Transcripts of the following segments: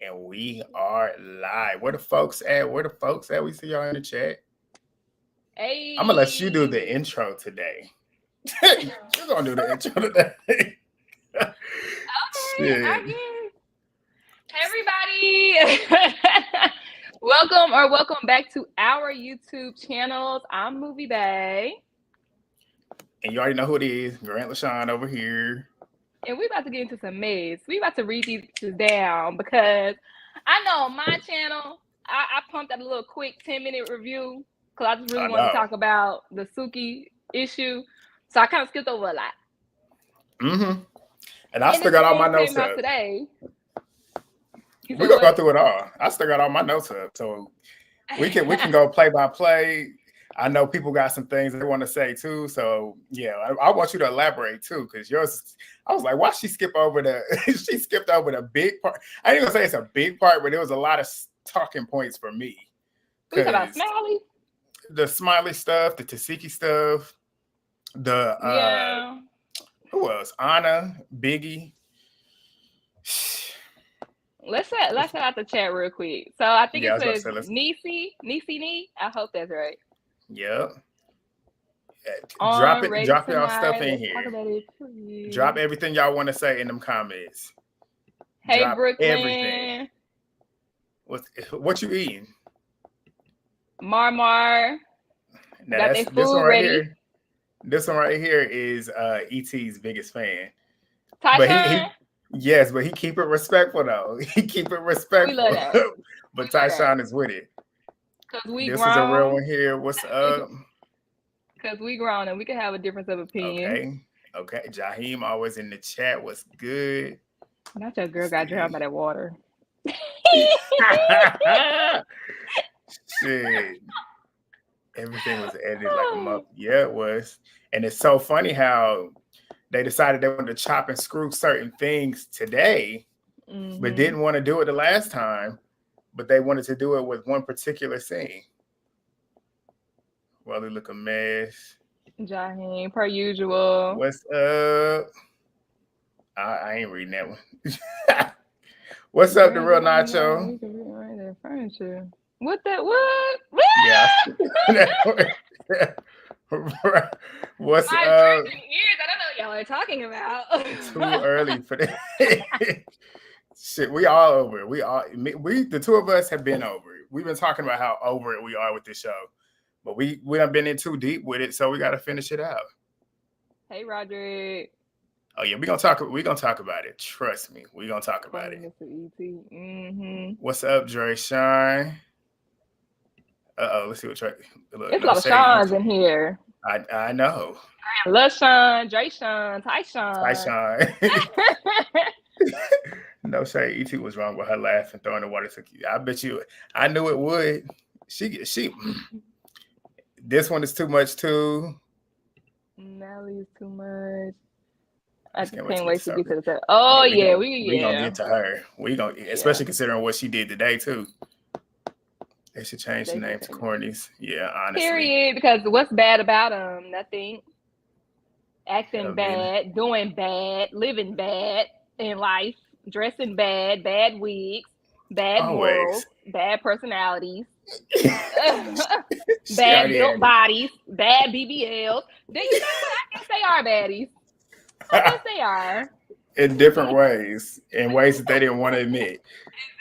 And we are live. Where the folks at? Where the folks at? We see y'all in the chat. Hey. I'm gonna let you do the intro today. You're gonna do the intro today. Okay, I guess. Hey, everybody. Welcome back to our YouTube channels. I'm Movie Bay. And you already know who it is. Grant LaShawn over here. And we're about to get into some mess. We about to read these down because I know on my channel, I pumped out a little quick 10-minute review because I just really wanted to talk about the Suki issue. So I kind of skipped over a lot. Mm-hmm. And I still got all my notes up. Today. We're gonna go through it all. I still got all my notes up. So we can go play by play. I know people got some things they want to say too. So yeah, I want you to elaborate too, because yours, I was like, why she skip over she skipped over the big part. I ain't gonna say it's a big part, but there was a lot of talking points for me. We talk about Smiley? The Smiley stuff, the Suki stuff, who else? Anna, Biggie. Let's set out the chat real quick. So I think it says Nisi. I hope that's right. Yep. Drop y'all stuff in here. Drop everything y'all want to say in them comments. Hey, drop Brooklyn. Everything. What you eating? Mar. Now this one right here. This one right here is ET's biggest fan. Tyshawn? But he keep it respectful though. He keep it respectful. We love that. But Tyshawn is with it. This is a real one here. What's up? Because we grown and we can have a difference of opinion. Okay. Jaheim always in the chat. What's good? Not your girl got drowned by that water. Shit. Everything was edited like a month. Yeah, it was. And it's so funny how they decided they wanted to chop and screw certain things today, but didn't want to do it the last time. But they wanted to do it with one particular scene. Well, they look a mess. Jaheim, per usual. What's up? I ain't reading that one. What's up, the real Nacho? What? Yeah. What's up? I don't know what y'all are talking about. Too early for that. Shit, we all over it. We the two of us have been over it. We've been talking about how over it we are with this show, but we done been in too deep with it, so we got to finish it out. Hey, Roderick. Oh yeah, we gonna talk about it. Trust me, we gonna talk about it. What's up, Dre Shine? Let's see what Trey. There's a lot of Shines in here. I know. LaShawn, Dre Shine, Tyshawn. No shade. E.T. was wrong with her laugh and throwing the water. I bet you. I knew it would. She. This one is too much too. Nelly is too much. I can't wait to get to the set. Oh yeah, we gonna get to her. We gonna, especially considering what she did today too. They should change the name to Cornies. Yeah, honestly. Period. Because what's bad about them? Nothing. Acting bad, doing bad, living bad in life, dressing bad, bad wigs, bad morals, bad personalities, bad built bodies, bad BBLs. Then you know what? I guess they are baddies. I guess they are. In different ways, in ways that they didn't want to admit.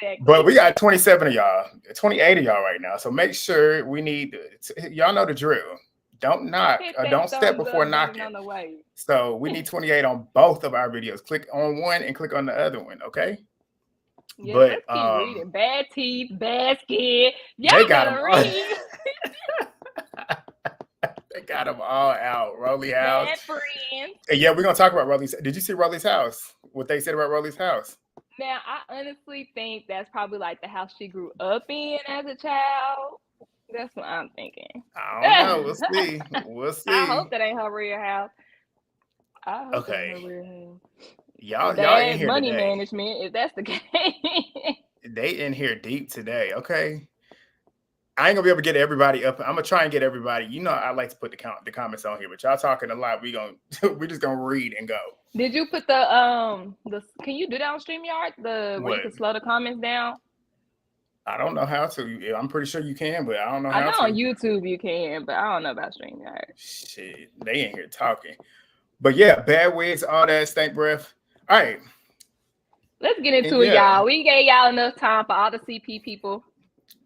Exactly. But we got 27 of y'all, 28 of y'all right now. So make sure y'all know the drill. Don't knock or don't step before knocking. So we need 28 on both of our videos. Click on one and click on the other one, okay? Yeah, but let's keep reading. Bad teeth, bad skin. Y'all gotta read. They got them all out. Roelly house. Bad friends. And yeah, we're gonna talk about Roelly's. Did you see Roelly's house? What they said about Roelly's house? Now, I honestly think that's probably like the house she grew up in as a child. That's what I'm thinking. I don't know. We'll see. We'll see. I hope that ain't her real house. Y'all in here money today. Management, if that's the case. They in here deep today, okay? I ain't gonna be able to get everybody up. I'm gonna try and get everybody. You know, I like to put the comments on here, but y'all talking a lot. We're just gonna read and go. Did you put the can you do that on StreamYard? Where you can slow the comments down? I don't know how to. I'm pretty sure you can, but I don't know how I know to. on YouTube you can, but I don't know about StreamYard. Shit, they ain't here talking. But yeah, bad wigs, all that stank breath. All right. Let's get into it, y'all. We gave y'all enough time for all the CP people.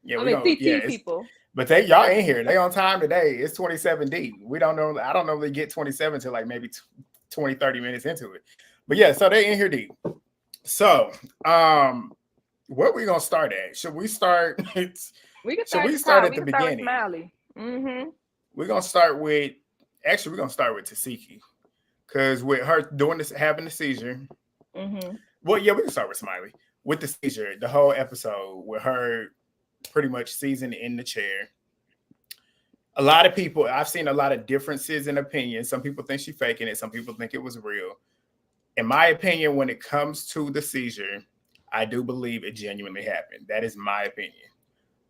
Yeah, CT people. But y'all in here. They on time today. It's 27 deep. I don't normally get 27 till like maybe 20, 30 minutes into it. But yeah, so they in here deep. So where we gonna start at? Should we start? We can start at the beginning. Smiley. We're gonna start with Tasiki, because with her having the seizure. Well, yeah, we can start with Smiley with the seizure. The whole episode with her pretty much seizing in the chair. A lot of people, I've seen a lot of differences in opinions. Some people think she's faking it. Some people think it was real. In my opinion, when it comes to the seizure, I do believe it genuinely happened. That is my opinion.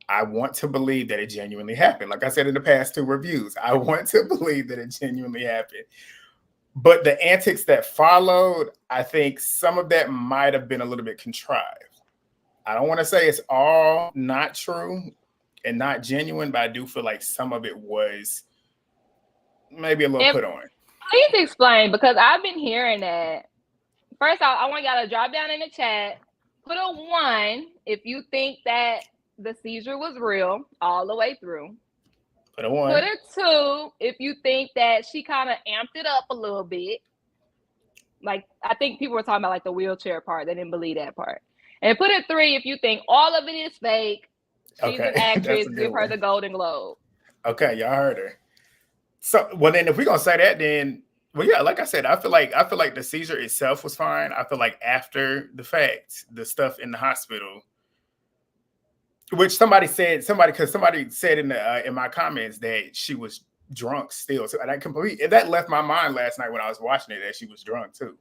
I want to believe that it genuinely happened. Like I said in the past 2 reviews, I want to believe that it genuinely happened. But the antics that followed, I think some of that might have been a little bit contrived. I don't want to say it's all not true and not genuine, but I do feel like some of it was maybe a little put on. Please explain, because I've been hearing that. First, I want y'all to drop down in the chat. Put a 1 if you think that the seizure was real all the way through. Put a 1. Put a 2 if you think that she kind of amped it up a little bit. Like, I think people were talking about like the wheelchair part. They didn't believe that part. And put a 3 if you think all of it is fake. She's an actress. Give her the Golden Globe. Okay, y'all heard her. So, well, then if we're gonna say that, then yeah, like I said, I feel like the seizure itself was fine. I feel like after the fact, the stuff in the hospital, which somebody said in my comments that she was drunk still. So that left my mind last night when I was watching it, that she was drunk too.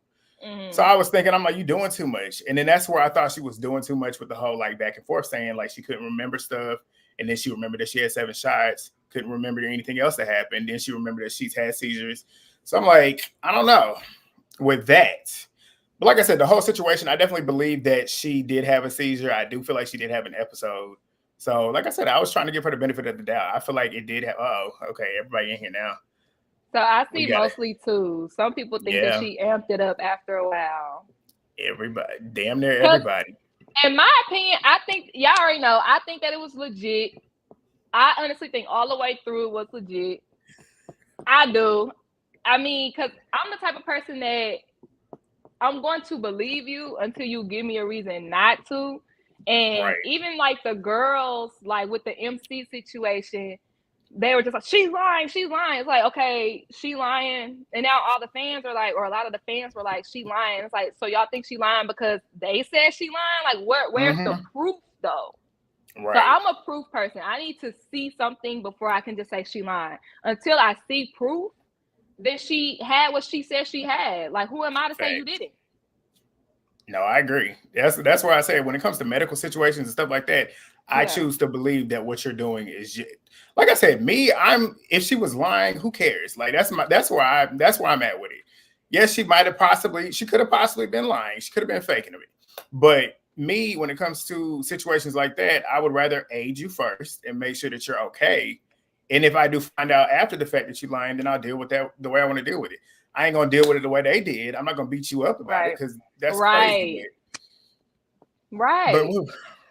So I was thinking, I'm like, you doing too much. And then that's where I thought she was doing too much with the whole like back and forth, saying like she couldn't remember stuff. And then she remembered that she had 7 shots, couldn't remember anything else that happened. Then she remembered that she's had seizures. So I'm like, I don't know with that. But like I said, the whole situation, I definitely believe that she did have a seizure. I do feel like she did have an episode. So like I said, I was trying to give her the benefit of the doubt. I feel like it did have, okay, everybody in here now. So I see mostly 2. Some people think that she amped it up after a while. Everybody, damn near everybody. In my opinion, I think, y'all already know, I think that it was legit. I honestly think all the way through it was legit. I do. I mean, because I'm the type of person that I'm going to believe you until you give me a reason not to. And even like the girls, like with the MC situation, they were just like, she's lying. It's like, okay, she lying. And now all the fans are like, or a lot of the fans were like, she lying. It's like, so y'all think she lying because they said she lying? Like, where's the proof though? Right. So I'm a proof person. I need to see something before I can just say she lying. Until I see proof that she had what she said she had. Like, who am I to say you didn't? No, I agree. That's why I say when it comes to medical situations and stuff like that, I choose to believe that what you're doing is, like I said, if she was lying, who cares? Like that's where I'm at with it. Yes, she could have possibly been lying. She could have been faking it. But me, when it comes to situations like that, I would rather aid you first and make sure that you're okay. And if I do find out after the fact that you're lying, then I'll deal with that the way I want to deal with it. I ain't gonna deal with it the way they did. I'm not gonna beat you up about it because that's crazy. Right. But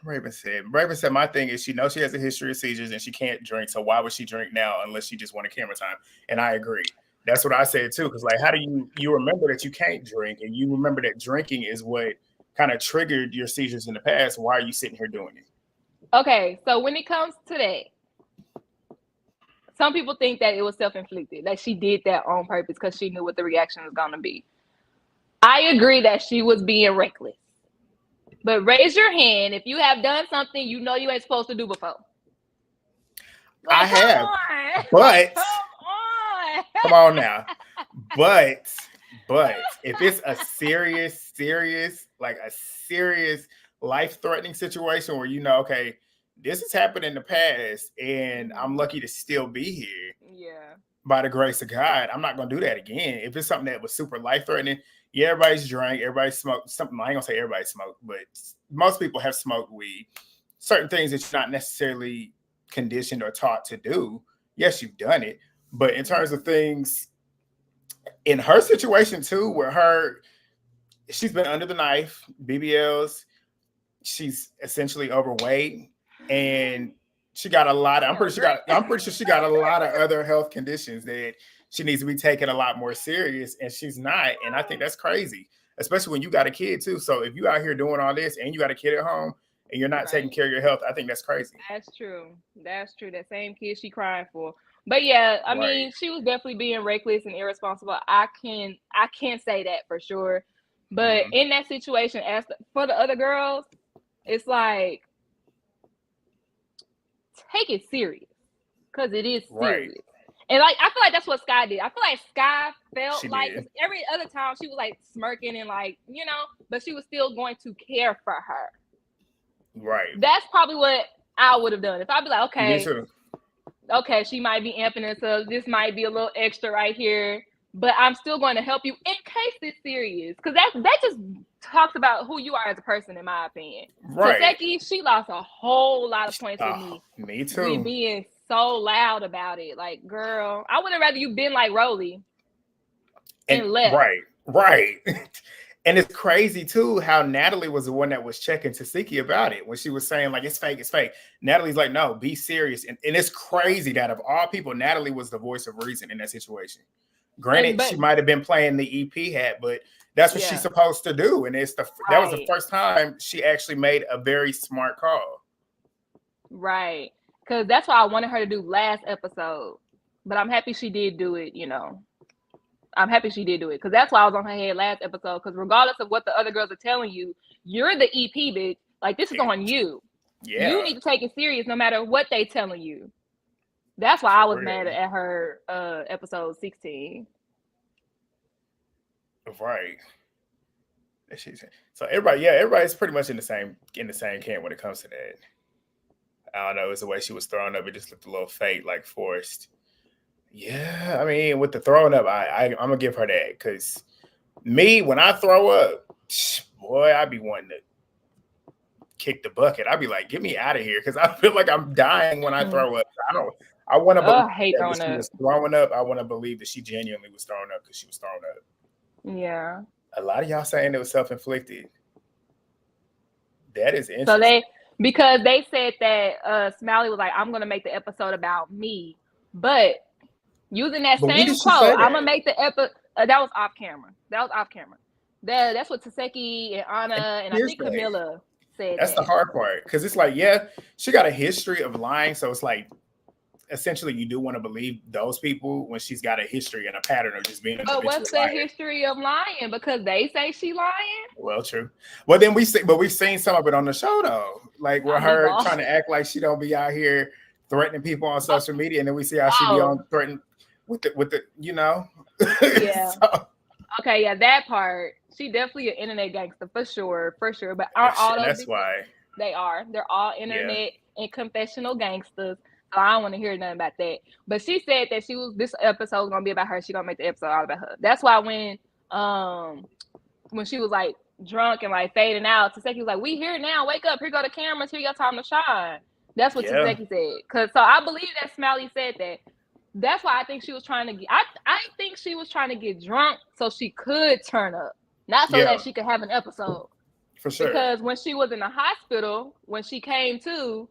Raven said, my thing is she knows she has a history of seizures and she can't drink. So why would she drink now unless she just wanted camera time? And I agree. That's what I said too. Because like, how do you remember that you can't drink and you remember that drinking is what kind of triggered your seizures in the past? Why are you sitting here doing it? Okay, so when it comes to that, some people think that it was self-inflicted, that she did that on purpose because she knew what the reaction was going to be. I agree that she was being reckless. But raise your hand if you have done something you know you ain't supposed to do before. Like, I have. But come on now. But if it's a serious life-threatening situation where you know, okay, this has happened in the past and I'm lucky to still be here. Yeah. By the grace of God, I'm not going to do that again. If it's something that was super life-threatening, Yeah, everybody's drank, everybody smoked something. I ain't gonna say everybody smoked, but most people have smoked weed. Certain things that you're not necessarily conditioned or taught to do. Yes, you've done it, but in terms of things in her situation too, where she's been under the knife, BBLs, she's essentially overweight, and she got a lot of, I'm pretty sure she got a lot of other health conditions that she needs to be taken a lot more serious, and she's not. And I think that's crazy, especially when you got a kid too. So if you out here doing all this and you got a kid at home and you're not taking care of your health, I think that's crazy. That's true. That's true. That same kid she crying for. But yeah, I mean, she was definitely being reckless and irresponsible. I can't say that for sure. But in that situation, for the other girls, it's like, take it serious, because it is serious. And like, I feel like that's what Sky did. I feel like Sky felt like every other time she was like smirking and like, you know, but she was still going to care for her. Right. That's probably what I would have done. If I'd be like, okay, she might be amping it, so this might be a little extra right here, but I'm still going to help you in case it's serious. Because that just talks about who you are as a person, in my opinion. Right. Taseki, she lost a whole lot of points with me. Me too. Me being so loud about it. Like, girl, I would have rather you been like Roelly and left. Right. And it's crazy too how Natalie was the one that was checking Taseki about it when she was saying like it's fake. Natalie's like, no, be serious. And it's crazy that of all people, Natalie was the voice of reason in that situation. Granted, she might have been playing the EP hat, but that's what she's supposed to do. And that was the first time she actually made a very smart call. Right. Because that's what I wanted her to do last episode. But I'm happy she did do it, you know. I'm happy she did do it. Because that's why I was on her head last episode. Because regardless of what the other girls are telling you, you're the EP, bitch. Like, this is on you. Yeah. You need to take it serious no matter what they telling you. That's why I was mad at her episode 16. Right. So everybody's pretty much in the same camp when it comes to that. I don't know, it's the way she was throwing up. It just looked a little fake, like forced. Yeah, I mean, with the throwing up, I'm gonna give her that, because me, when I throw up, boy, I be wanting to kick the bucket. I'd be like, get me out of here, because I feel like I'm dying when I throw up. I want to believe that she was throwing up. I want to believe that she genuinely was throwing up because she was throwing up. Yeah. A lot of y'all saying it was self-inflicted. That is interesting. So because they said that Smiley was like, I'm going to make the episode about me. But using that same quote, I'm going to make the episode. That was off camera. That's what Taseki and Anna and I think Camila said. That's the hard part. Because it's like, yeah, she got a history of lying. So it's like, essentially, you do want to believe those people when she's got a history and a pattern of just being a But what's the history of lying? Because they say she lying? Well, true. Well, then we've seen some of it on the show, though. Like, with her trying to act like she don't be out here threatening people on social media, and then we see how she be on threatening with the you know. Yeah. Okay, yeah, that part. She definitely an internet gangster for sure. But aren't all those? That's why they are. They're all internet and confessional gangsters. So I don't want to hear nothing about that. But she said that this episode was gonna be about her. She gonna make the episode all about her. That's why when she was like drunk and like fading out, Taseki was like, "We here now. Wake up. Here go the cameras. Here your time to shine." That's what Taseki said. So I believe that Smiley said that. That's why I think she was trying to get. I think she was trying to get drunk so she could turn up, not so that she could have an episode. For sure. Because when she was in the hospital, when she came to.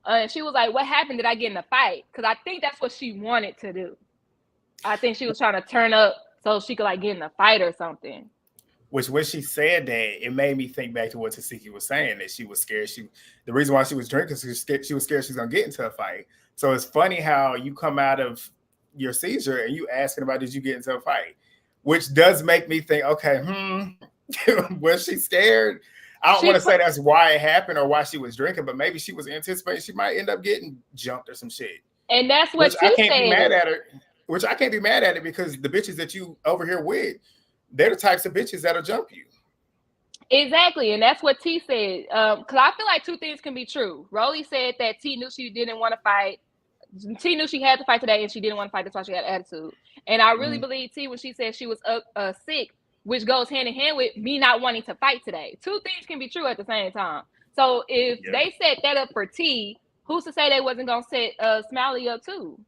And she was like, what happened? Did I get in a fight? Because I think that's what she wanted to do. I think she was trying to turn up so she could like get in a fight or something. Which when she said that, it made me think back to what Taseki was saying, that she was scared. The reason why she was drinking is she was scared she's going to get into a fight. So it's funny how you come out of your seizure and you asking about, did you get into a fight? Which does make me think, okay, was she scared? I don't want to say that's why it happened or why she was drinking, but maybe she was anticipating she might end up getting jumped or some shit. And that's what I can't be mad at her. Which I can't be mad at it, because the bitches that you over here with, they're the types of bitches that'll jump you. Exactly, and that's what T said. Because I feel like two things can be true. Roelly said that T knew she didn't want to fight. T knew she had to fight today, and she didn't want to fight. That's why she had attitude. And I really believe T when she said she was sick. which goes hand in hand with me not wanting to fight today. Two things can be true at the same time. So if they set that up for T, who's to say they wasn't gonna set Smiley up too?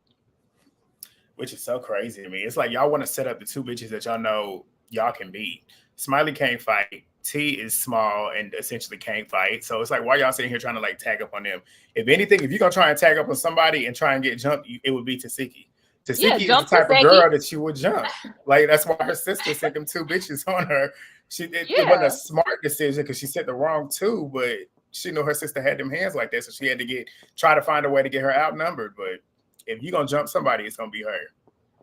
Which is so crazy to me. It's like y'all want to set up the two bitches that y'all know y'all can beat. Smiley can't fight. T is small and essentially can't fight. So it's like, why y'all sitting here trying to like tag up on them? If anything, if you're gonna try and tag up on somebody and try and get jumped, it would be Tasiki. Tasiki is the type of girl that she would jump. Like, that's why her sister sent them two bitches on her. It wasn't a smart decision because she sent the wrong two, but she knew her sister had them hands like that, so she had to try to find a way to get her outnumbered. But if you're gonna jump somebody, it's gonna be her.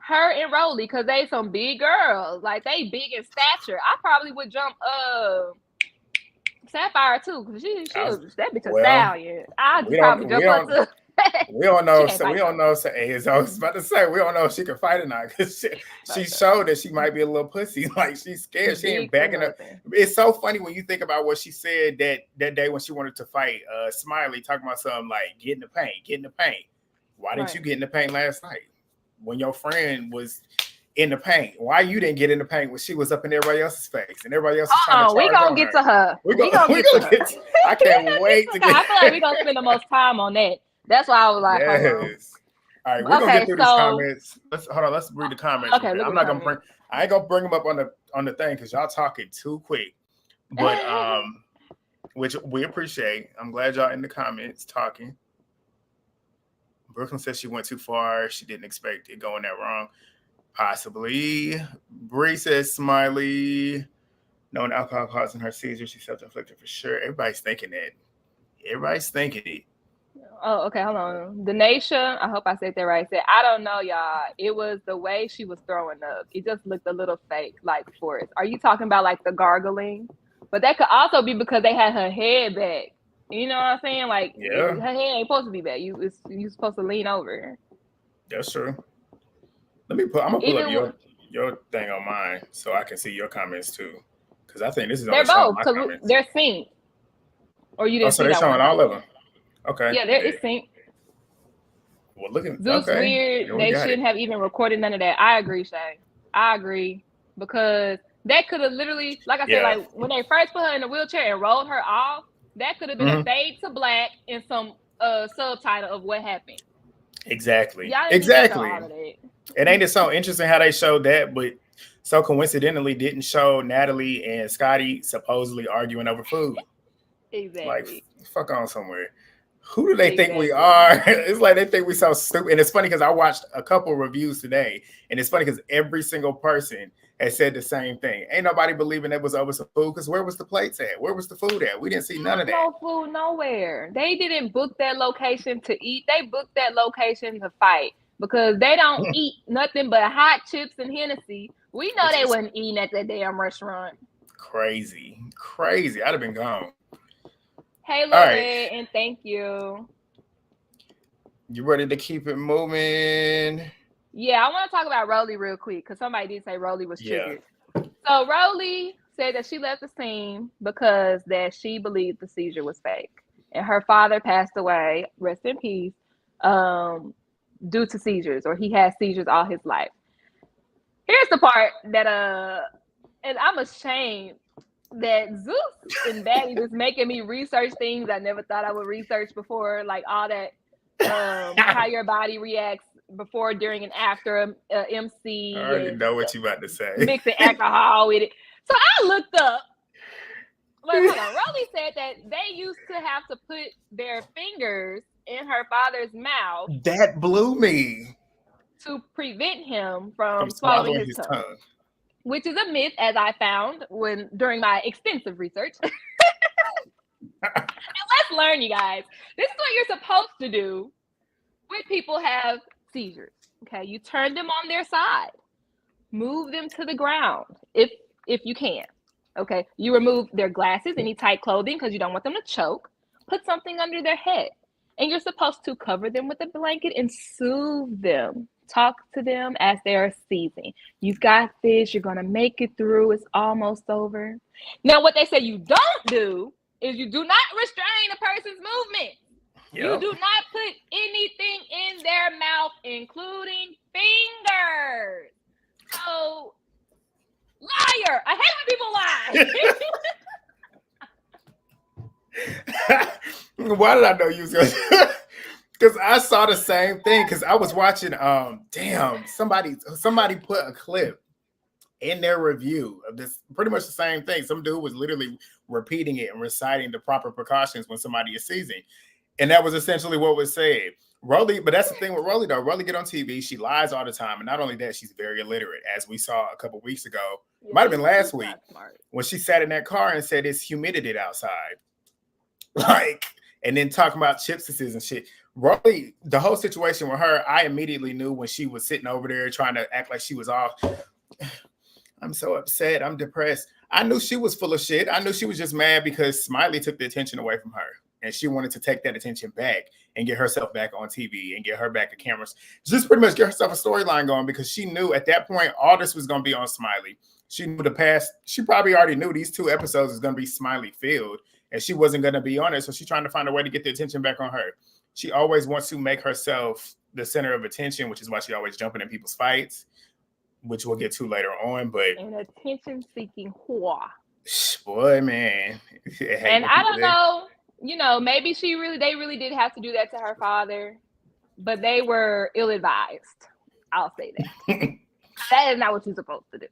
Her and Roelly, because they some big girls. Like, they big in stature. I probably would jump Sapphire too, because she was that bitch a stallion. I'd probably jump up to. We don't know. So we don't know. So as I was about to say, we don't know if she can fight or not, because she showed that she might be a little pussy. Like, she's scared. She ain't backing up. It's so funny when you think about what she said that day when she wanted to fight Smiley, talking about something like get in the paint. Why didn't you get in the paint last night when your friend was in the paint? Why you didn't get in the paint when she was up in everybody else's face and everybody else was trying to charge we gonna get to her. We gonna get to her. I can't wait to get. I feel like we're gonna spend the most time on that. That's why I was like, yes. All right, we're gonna get through these comments. Let's read the comments. Okay, I ain't gonna bring them up on the thing because y'all talking too quick. But which we appreciate. I'm glad y'all in the comments talking. Brooklyn says she went too far. She didn't expect it going that wrong. Possibly. Bree says Smiley. Knowing alcohol causing her seizure, she's self-inflicted for sure. Everybody's thinking that. Everybody's thinking it. Oh, okay, hold on. Janisha, I hope I said that right, said, I don't know, y'all. It was the way she was throwing up. It just looked a little fake, like Forrest. Are you talking about like the gargling? But that could also be because they had her head back. You know what I'm saying? Like, her head ain't supposed to be back. You supposed to lean over. That's true. I'm gonna pull up your thing on mine so I can see your comments too. Because I think this is they're both because they're synced. Or you didn't see so they're showing all of them. Okay. Yeah, it's synced. Well, look at Zeus weird. They shouldn't have even recorded none of that. I agree, Shay. I agree because that could have literally, like I said, like when they first put her in the wheelchair and rolled her off, that could have been a fade to black and some subtitle of what happened. Exactly. And ain't it so interesting how they showed that, but so coincidentally didn't show Natalie and Scotty supposedly arguing over food. Exactly. Like, fuck on somewhere. Who do they think we are? It's like they think we so stupid. And it's funny because I watched a couple reviews today, and it's funny because every single person has said the same thing. Ain't nobody believing it was over some food because where was the plates at? Where was the food at? We didn't see none of that. No food nowhere. They didn't book that location to eat. They booked that location to fight because they don't eat nothing but hot chips and Hennessy. We know they wasn't eating at that damn restaurant. Crazy. I'd have been gone. Hey, Lorraine, and thank you. You ready to keep it moving? Yeah, I want to talk about Roelly real quick because somebody did say Roelly was triggered. So Roelly said that she left the scene because that she believed the seizure was fake. And her father passed away, rest in peace, due to seizures, or he had seizures all his life. Here's the part that, and I'm ashamed that Zeus and Baddies is making me research things I never thought I would research before, like all that, how your body reacts before, during, and after MC. I already know what you about to say. Mixing alcohol with it. So I looked up. Like, hold on. Roelly said that they used to have to put their fingers in her father's mouth. That blew me. To prevent him from swallowing his tongue. Which is a myth, as I found during my extensive research. And let's learn, you guys. This is what you're supposed to do when people have seizures. Okay, you turn them on their side, move them to the ground if you can. Okay, you remove their glasses, any tight clothing because you don't want them to choke. Put something under their head, and you're supposed to cover them with a blanket and soothe them. Talk to them as they're seizing. You've got this. You're going to make it through. It's almost over. Now, what they say you don't do is you do not restrain a person's movement. Yep. You do not put anything in their mouth, including fingers. So, liar. I hate when people lie. Why did I know you was gonna? Because I saw the same thing. Because I was watching. Somebody put a clip in their review of this, pretty much the same thing. Some dude was literally repeating it and reciting the proper precautions when somebody is seizing, and that was essentially what was said. Roelly, but that's the thing with Roelly though. Roelly get on TV, she lies all the time, and not only that, she's very illiterate, as we saw a couple weeks ago. Yeah, might have been last week when she sat in that car and said it's humidity outside, like, and then talking about chipses and shit. Roelly, the whole situation with her, I immediately knew when she was sitting over there trying to act like she was off. I'm so upset. I'm depressed. I knew she was full of shit. I knew she was just mad because Smiley took the attention away from her. And she wanted to take that attention back and get herself back on TV and get her back at cameras. Just pretty much get herself a storyline going because she knew at that point all this was going to be on Smiley. She knew the past. She probably already knew these 2 episodes is going to be Smiley filled and she wasn't going to be on it. So she's trying to find a way to get the attention back on her. She always wants to make herself the center of attention, which is why she always jumping in people's fights, which we'll get to later on. But an attention-seeking whore. Boy, man. And I don't know. You know, maybe they really did have to do that to her father, but they were ill-advised. I'll say that. That is not what you're supposed to do.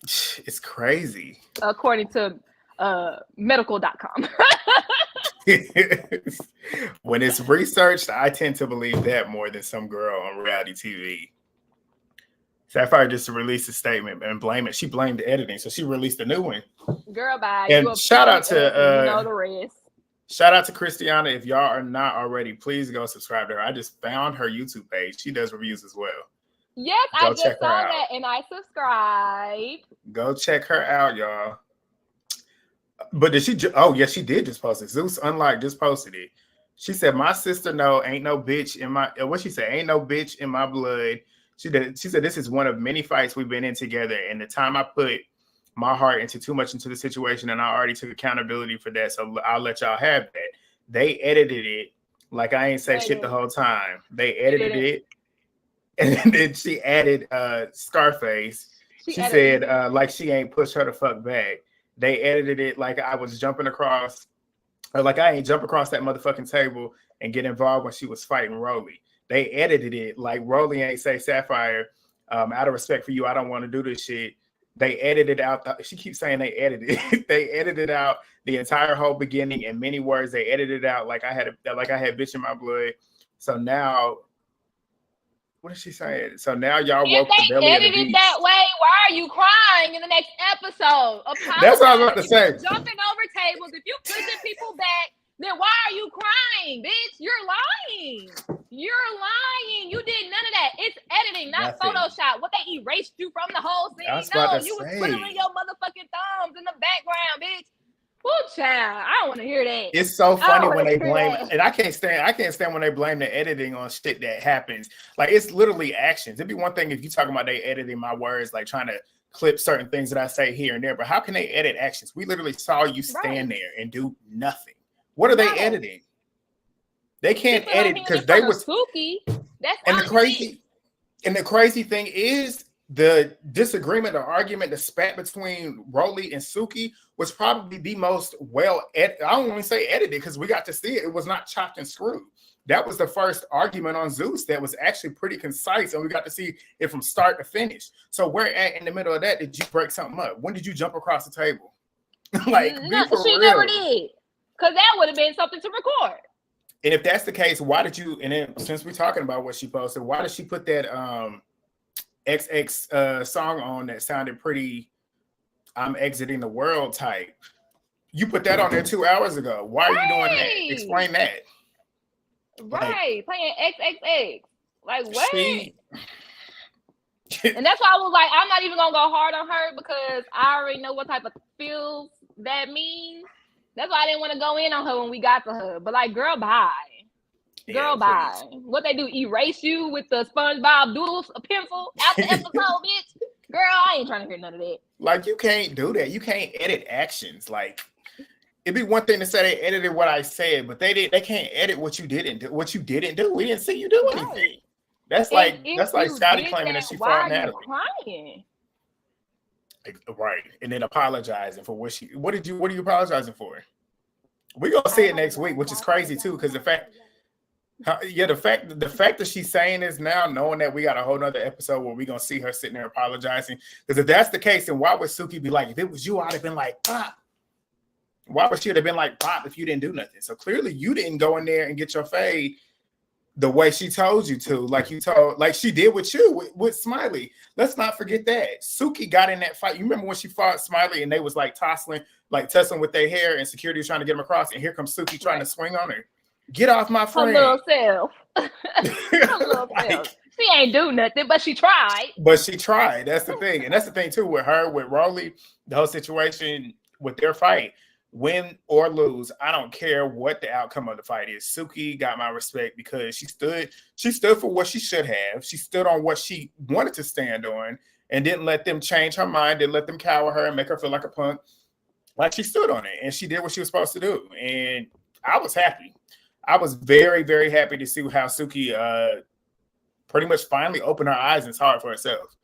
It's crazy. According to medical.com. When it's researched, I tend to believe that more than some girl on reality TV. Sapphire just released a statement and blame it. She blamed the editing, so she released a new one. Girl, bye. And shout out to the rest. Shout out to Christiana. If y'all are not already, please go subscribe to her. I just found her YouTube page. She does reviews as well. Yes, I just saw that and I subscribed. Go check her out, y'all. But did she? Oh, yes, she did just post it. Zeus, unlike, just posted it. She said, "My sister, no, ain't no bitch in my." What she said? Ain't no bitch in my blood. She said, "This is one of many fights we've been in together, and the time I put my heart into too much into the situation, and I already took accountability for that. So I'll let y'all have that." They edited it like I ain't say shit the whole time. They edited it, and then she added Scarface. She said like she ain't push her the fuck back. They edited it like I was jumping across, or like I ain't jump across that motherfucking table and get involved when she was fighting Roelly. They edited it like Roelly ain't say Sapphire. Out of respect for you, I don't want to do this shit. They edited out. She keeps saying they edited. They edited out the entire whole beginning in many words. They edited out like I had bitch in my blood. So now, what is she saying? So now y'all woke the belly of the beast. If they edited that way, why are you crying in the next episode? That's what I was about to say. Jumping over tables. If you pushing people back, then why are you crying, bitch? You're lying. You're lying. You did none of that. It's editing, not Photoshop. What, they erased you from the whole scene? No, you was twiddling your motherfucking thumbs in the background, bitch. Oh, child, I don't want to hear that. It's so funny when they blame, and I can't stand when they blame the editing on shit that happens. Like, it's literally actions. It'd be one thing if you talking about they editing my words, like trying to clip certain things that I say here and there, but how can they edit actions? We literally saw you stand there and do nothing. What are they editing? They can't edit because they was Suki. And the crazy thing is the disagreement or argument, the spat between Roelly and Suki was probably the most I don't want to say edited because we got to see it. It was not chopped and screwed. That was the first argument on Zeus that was actually pretty concise, and we got to see it from start to finish. So where at in the middle of that did you break something up? When did you jump across the table? Like, no, she never did. Because that would have been something to record. And if that's the case, why did you, and then since we're talking about what she posted, why did she put that XX song on that sounded pretty I'm exiting the world type? You put that on there 2 hours ago. Why are you doing that? Explain that. Right, playing XXX. Like, what? And that's why I was like, I'm not even going to go hard on her because I already know what type of feels that means. That's why I didn't want to go in on her when we got to her. But like, girl, bye. Girl, bye. What they do, erase you with the SpongeBob doodles, a pencil out the episode, bitch? Girl, I ain't trying to hear none of that. Like, you can't do that. You can't edit actions. Like, it'd be one thing to say they edited what I said, but they can't edit what you didn't do. What you didn't do. We didn't see you do anything. That's like Scotty claiming that she fought Natalie. Crying? Right. And then apologizing for what are you apologizing for? We're gonna see it next week, which is crazy too, because the fact that she's saying this now, knowing that we got a whole nother episode where we're gonna see her sitting there apologizing. Because if that's the case, then why would Suki be like, if it was you, I'd have been like, Pop. Why would she have been like, Pop, if you didn't do nothing? So clearly you didn't go in there and get your fade the way she told you to, like she did with you, with Smiley. Let's not forget that. Suki got in that fight. You remember when she fought Smiley and they was like tussling with their hair and security was trying to get them across, and here comes Suki trying to swing on her. Get off my friend. Her little self. Her little self. She ain't do nothing, but she tried. That's the thing. And that's the thing too with her, with Roelly, the whole situation with their fight. Win or lose, I don't care what the outcome of the fight is. Suki got my respect because she stood for what she should have. She stood on what she wanted to stand on and didn't let them change her mind, didn't let them cower her and make her feel like a punk. Like, she stood on it and she did what she was supposed to do. And I was happy. I was very, very happy to see how Suki pretty much finally opened her eyes and saw it for herself.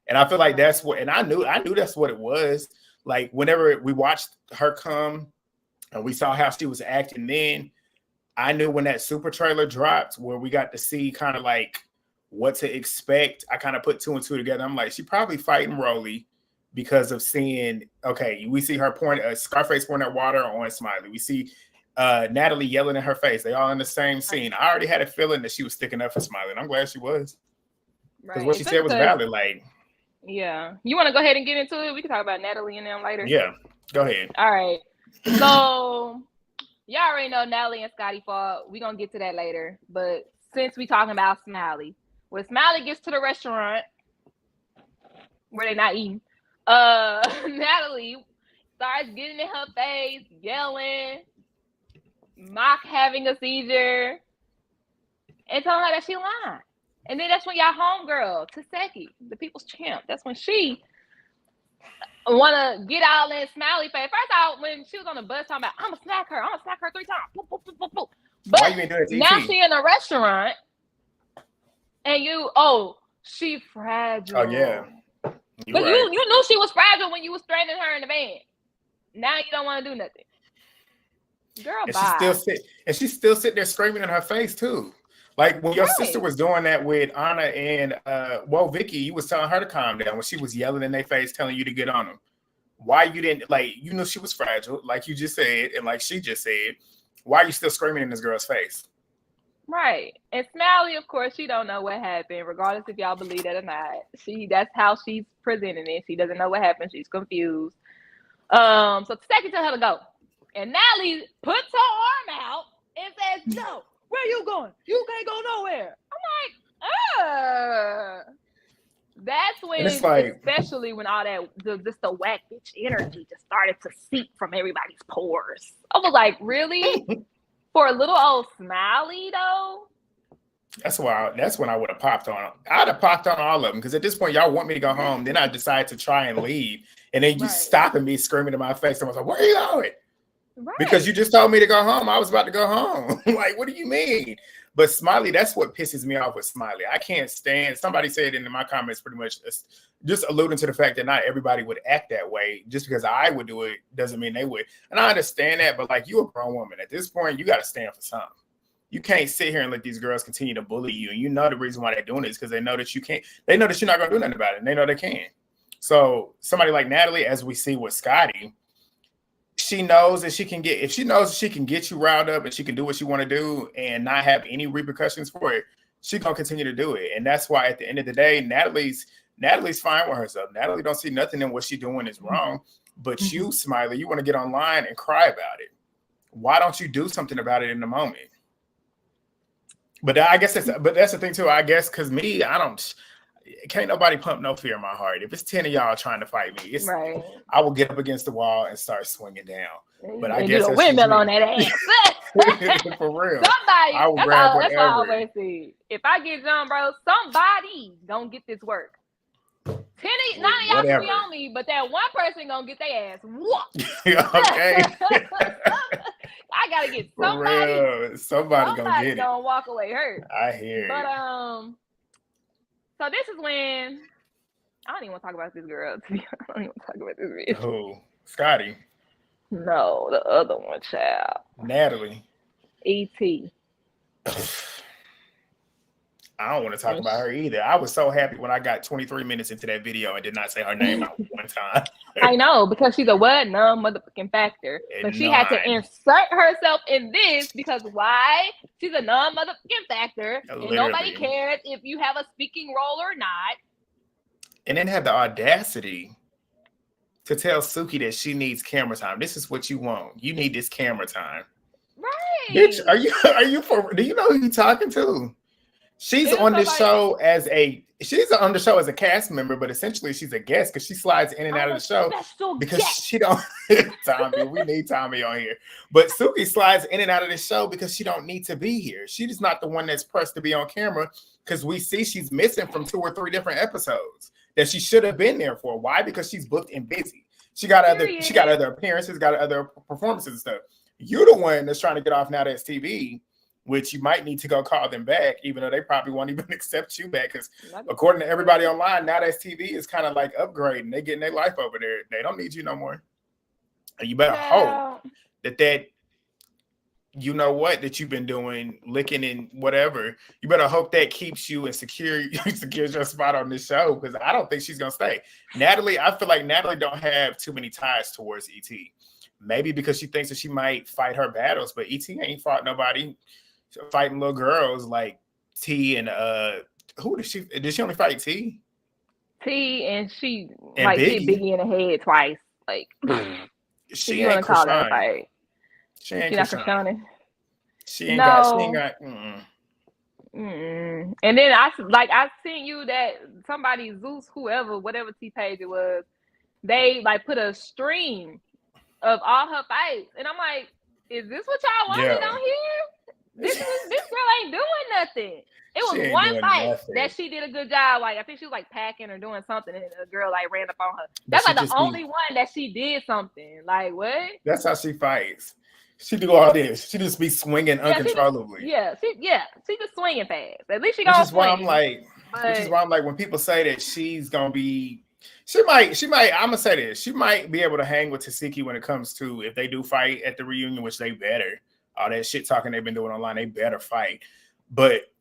And I feel like that's what, and I knew that's what it was. Like, whenever we watched her come and we saw how she was acting then, I knew when that super trailer dropped where we got to see kind of like what to expect, I kind of put two and two together. I'm like, she probably fighting Roelly because of seeing, okay, we see her point, Scarface pouring that water on Smiley. We see Natalie yelling in her face. They all in the same scene. I already had a feeling that she was sticking up for Smiley, and I'm glad she was. Because what she said was valid. Like, yeah. You want to go ahead and get into it? We can talk about Natalie and them later. Yeah, go ahead. All right. So, y'all already know Natalie and Scotty fought. We're going to get to that later. But since we talking about Smiley, when Smiley gets to the restaurant where they're not eating, Natalie starts getting in her face, yelling, mock having a seizure, and telling her that she lied. And then that's when y'all homegirl, Taseki, the people's champ, that's when she want to get all in Smiley face. First out, when she was on the bus talking about, I'm going to smack her 3 times. Boop, boop, boop, boop, boop. But why you ain't doing it, now she in a restaurant, and she fragile. Oh, yeah. But you knew she was fragile when you was straightening her in the van. Now you don't want to do nothing. Girl, and bye. She's still sitting there screaming in her face, too. Like, when your sister was doing that with Anna and, Vicky, you was telling her to calm down when she was yelling in their face, telling you to get on them. Why you didn't, like, you knew she was fragile, like you just said, and like she just said, why are you still screaming in this girl's face? Right. And Smiley, of course, she don't know what happened, regardless if y'all believe that or not. That's how she's presenting it. She doesn't know what happened. She's confused. So Taseki tell her to go. And Natalie puts her arm out and says, no. Where you going? You can't go nowhere. I'm like, That's when, especially when all that, just the whack bitch energy just started to seep from everybody's pores. I was like, really? For a little old Smiley, though? That's when I would have popped on. I'd have popped on all of them, because at this point, y'all want me to go home. Then I decide to try and leave. And then you stopping me, screaming in my face. I was like, where are you going? Right. Because you just told me to go home. I was about to go home. Like, what do you mean? But Smiley, that's what pisses me off with Smiley. I can't stand, somebody said in my comments pretty much just alluding to the fact that not everybody would act that way. Just because I would do it doesn't mean they would. And I understand that, but like, you a grown woman. At this point, you got to stand for something. You can't sit here and let these girls continue to bully you. And you know the reason why they're doing it is because they know that you can't. They know that you're not going to do nothing about it. And they know they can. So somebody like Natalie, as we see with Scotty, she knows that she can get you riled up and she can do what she want to do and not have any repercussions for it, she's gonna continue to do it. And that's why at the end of the day, Natalie's fine with herself. Natalie don't see nothing in what she's doing is wrong. But you, Smiley, you want to get online and cry about it. Why don't you do something about it in the moment? But I guess that's the thing too. I guess because me, can't nobody pump no fear in my heart. If it's 10 of y'all trying to fight me, I will get up against the wall and start swinging down. But I guess a windmill on that ass. For real. Somebody. I will grab whatever. That's what I always say. If I get John, bro, somebody gonna get this work. 10 of y'all can be on me, but that one person gonna get their ass whooped. Okay. I gotta get somebody. Somebody gonna get it. Gonna walk away hurt. I hear. But so this is when I don't even want to talk about this girl. I don't even want to talk about this bitch. Who? Scotty. No, the other one, child. Natalie. E.T. I don't want to talk about her either. I was so happy when I got 23 minutes into that video and did not say her name out one time. I know, because she's a what? No motherfucking factor. But she had to insert herself in this because why? She's a non-motherfucking factor. Literally. And nobody cares if you have a speaking role or not. And then had the audacity to tell Suki that she needs camera time. This is what you want. You need this camera time. Right. Bitch, are you for, do you know who you're talking to? She's on the show as a cast member, but essentially she's a guest because she slides in and out of the show because she don't Tommy, we need Tommy on here. But Suki slides in and out of the show because she don't need to be here. She's not the one that's pressed to be on camera because we see she's missing from 2 or 3 different episodes that she should have been there for. Why? Because she's booked and busy. She got other appearances, got other performances and stuff. You're the one that's trying to get off Now That's TV, which you might need to go call them back, even though they probably won't even accept you back. Because according to everybody online, Now That's TV is kind of like upgrading. They're getting their life over there. They don't need you no more. And you better hope that you know what, that you've been doing, licking and whatever. You better hope that keeps you and secures your spot on this show, because I don't think she's going to stay. Natalie, I feel like Natalie don't have too many ties towards ET. Maybe because she thinks that she might fight her battles, but ET ain't fought nobody. Fighting little girls like T and who did she only fight T? T and she and like Biggie. hit Biggie in the head twice. Like she ain't call that fight. She ain't Krishana. She ain't got. And then I seen you that somebody Zeus, whatever T page it was, they like put a stream of all her fights, and I'm like, is this what y'all wanted on here? This girl ain't doing nothing. It was one fight that she did a good job. Like I think she was like packing or doing something, and a girl like ran up on her. That's like the only one that she did something. Like what? That's how she fights. She do all this. She just be swinging uncontrollably. She just swinging fast. At least she gonna swing. Which is why I'm like, when people say that she's gonna be, she might. I'm gonna say this. She might be able to hang with Tasiki when it comes to, if they do fight at the reunion, which they better. All that shit talking they've been doing online, they better fight. But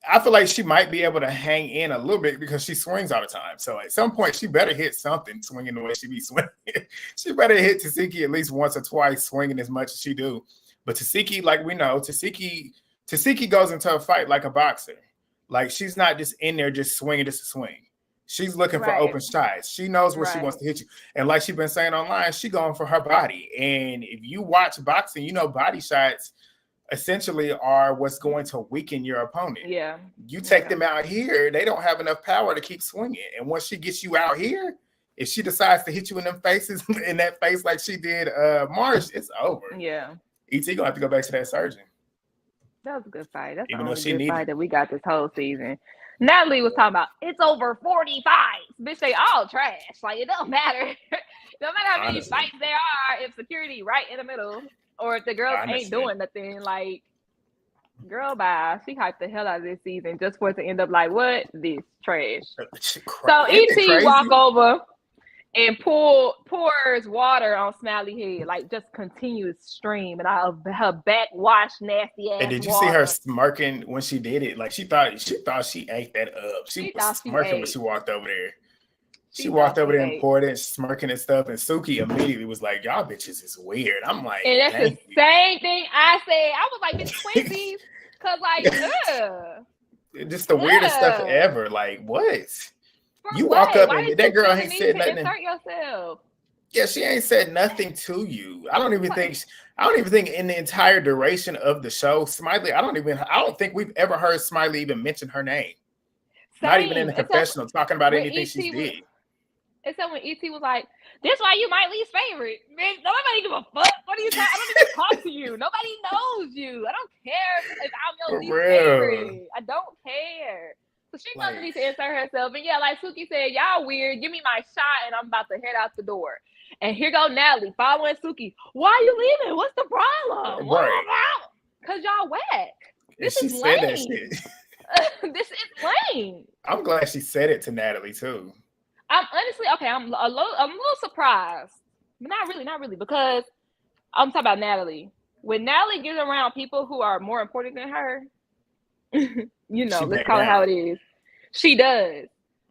I feel like she might be able to hang in a little bit because she swings all the time. So at some point, she better hit something swinging the way she be swinging. She better hit Tasiki at least once or twice swinging as much as she do. But Tasiki, like we know, Tasiki goes into a fight like a boxer. Like she's not just in there just swinging just to swing. She's looking for open shots. She knows where she wants to hit you. And like she's been saying online, she going for her body. And if you watch boxing, you know body shots essentially are what's going to weaken your opponent. Yeah. You take them out here, they don't have enough power to keep swinging. And once she gets you out here, if she decides to hit you in them faces, in that face like she did Marsh, it's over. Yeah. ET gonna have to go back to that surgeon. That was a good fight. That's even the only good fight that we got this whole season. Natalie was talking about it's over 40 fights. Bitch, they all trash. Like it don't matter. No matter how many fights there are, if security right in the middle, or if the girls ain't doing nothing, like girl bye. She hyped the hell out of this season just for it to end up like what? This trash. So ET walk over and pours water on Smiley head, like just continuous stream, and her back wash nasty ass. And did you see her smirking when she did it? Like she thought she ate that up. She was smirking when she walked over there. She walked over there and poured it, smirking and stuff. And Suki immediately was like, "Y'all bitches is weird." I'm like, and that's the same thing I said. I was like, "Bitch, Twinkies," because like, just the weirdest stuff ever. Like what? You walk up and that girl ain't said nothing. Insert yourself. Yeah, she ain't said nothing to you. I don't even think in the entire duration of the show, Smiley, I don't think we've ever heard Smiley even mention her name. Same. Not even in the confessional talking about anything she did. Except when ET was like, "This why you my least favorite." Man, nobody give a fuck. What are you talking? I don't even talk to you. Nobody knows you. I don't care if I'm your least favorite. I don't care. So she's gonna need to insert herself. And yeah, like Suki said, y'all weird. Give me my shot and I'm about to head out the door. And here go Natalie following Suki. Why are you leaving? What's the problem? Right. Because y'all whack. This is lame. This is lame. I'm glad she said it to Natalie too. I'm honestly okay. I'm a little surprised, but not really, because I'm talking about Natalie. When Natalie gets around people who are more important than her, let's back call it how down. it is. She does.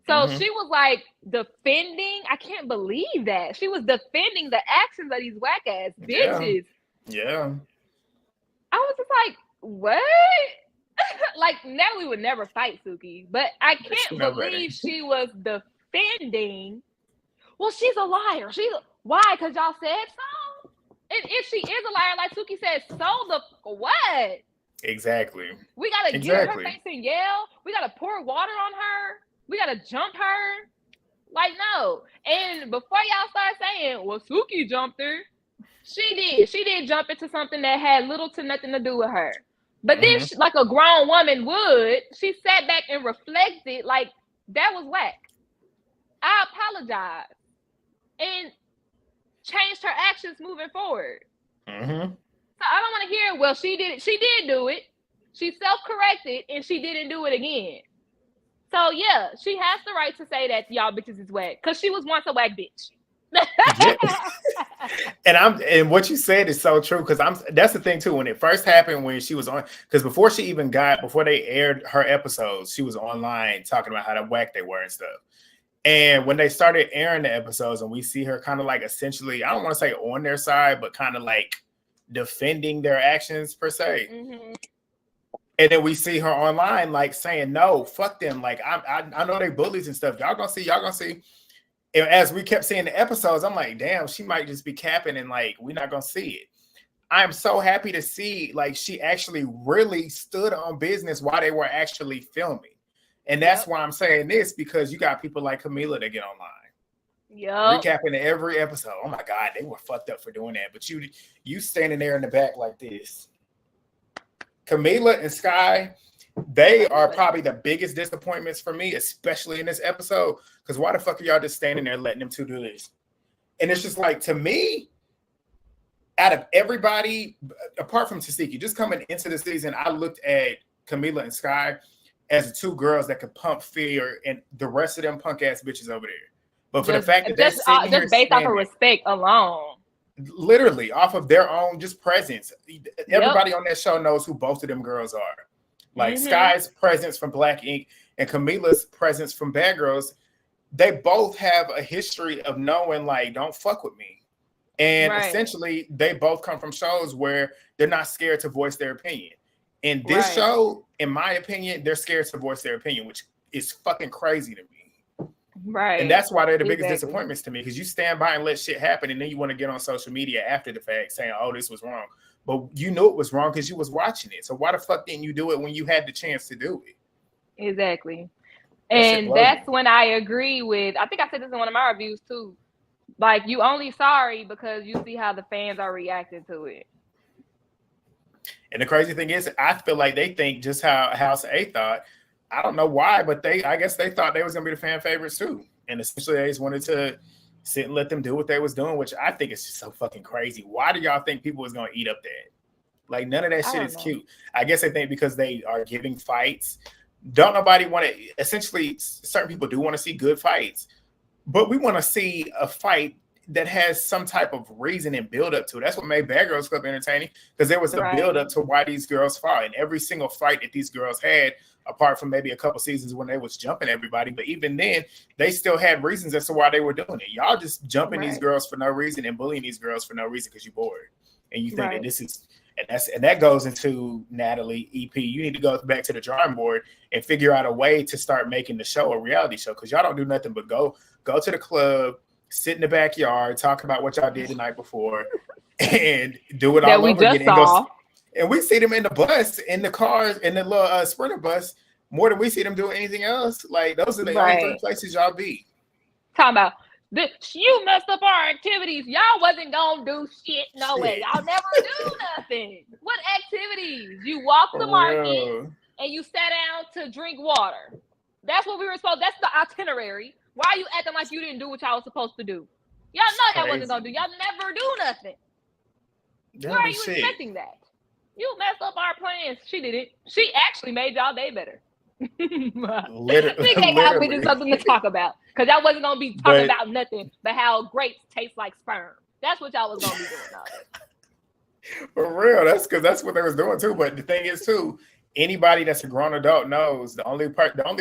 So Mm-hmm. she was like defending. I can't believe that she was defending the actions of these whack ass Yeah. bitches. Yeah. I was just like, what? Like Natalie would never fight Suki, but I She can't know better. believe she was defending. Well, she's a liar. Why? Because y'all said so. And if she is a liar, like Suki said, so the what? Exactly. We gotta get in her Exactly. face and yell. We gotta pour water on her. We gotta jump her. Like no. And before y'all start saying, "Well, Suki jumped her," she did. She did jump into something that had little to nothing to do with her. But then, like a grown woman would, she sat back and reflected. Like that was whack. I apologize and changed her actions moving forward. Mm-hmm. So I don't want to hear, well, she did it. She did do it. She self-corrected and she didn't do it again. So yeah, she has the right to say that y'all bitches is whack because she was once a whack bitch. Yeah. And what you said is so true because that's the thing too. When it first happened, when she was on, because before they aired her episodes, she was online talking about how whack they were and stuff. And when they started airing the episodes and we see her kind of like essentially, I don't want to say on their side, but kind of like defending their actions per se. Mm-hmm. And then we see her online like saying, no, fuck them. Like I know they bullies and stuff. Y'all gonna see. And as we kept seeing the episodes, I'm like, damn, she might just be capping and like we're not gonna see it. I'm so happy to see like she actually really stood on business while they were actually filming. And that's why I'm saying this, because you got people like Camila that get online. Recapping every episode. Oh my God, they were fucked up for doing that. But you standing there in the back like this. Camila and Sky, they are probably the biggest disappointments for me, especially in this episode. Because why the fuck are y'all just standing there letting them two do this? And it's just like, to me, out of everybody, apart from Tasiki, just coming into the season, I looked at Camila and Sky as the two girls that could pump fear and the rest of them punk ass bitches over there. But for the fact that they're sitting here based off of respect alone, literally off of their own just presence, everybody on that show knows who both of them girls are. Like Sky's presence from Black Ink and Camila's presence from Bad Girls, they both have a history of knowing like, don't fuck with me. And essentially, they both come from shows where they're not scared to voice their opinion. In this show, in my opinion, they're scared to voice their opinion, which is fucking crazy to me. Right. And that's why they're the biggest disappointments to me, because you stand by and let shit happen, and then you want to get on social media after the fact saying, oh, this was wrong. But you knew it was wrong because you was watching it. So why the fuck didn't you do it when you had the chance to do it? Exactly. And that's when I agree with, I think I said this in one of my reviews too. Like, you only sorry because you see how the fans are reacting to it. And the crazy thing is, I feel like they think just how House A thought. I don't know why, but I guess they thought they was going to be the fan favorites too. And essentially they just wanted to sit and let them do what they was doing, which I think is just so fucking crazy. Why do y'all think people was going to eat up that? Like, none of that shit is cute. I guess they think because they are giving fights. Don't nobody want to, essentially, certain people do want to see good fights, but we want to see a fight that has some type of reason and build up to it. That's what made Bad Girls Club entertaining, because there was a build up to why these girls fought. And every single fight that these girls had, apart from maybe a couple seasons when they was jumping everybody, but even then, they still had reasons as to why they were doing it. Y'all just jumping these girls for no reason and bullying these girls for no reason because you're bored. And you think that this is, and that goes into Natalie, EP. You need to go back to the drawing board and figure out a way to start making the show a reality show, because y'all don't do nothing but go to the club, sit in the backyard, talk about what y'all did the night before, and do it all over again. And we see them in the bus, in the cars, in the little Sprinter bus, more than we see them doing anything else. Like, those are the only three places y'all be. Talking about, you messed up our activities. Y'all wasn't gonna do shit. No way. Y'all never do nothing. What activities? You walked the market and you sat down to drink water. That's what we were supposed. That's the itinerary. Why are you acting like you didn't do what y'all was supposed to do? Y'all know y'all wasn't gonna do. Y'all never do nothing. Why are you expecting that? You messed up our plans. She did it. She actually made y'all day better. Literally. Y'all bitches something to talk about. Because y'all wasn't going to be talking about nothing but how grapes taste like sperm. That's what y'all was going to be doing all day. For real. That's because that's what they was doing too. But the thing is too, anybody that's a grown adult knows the only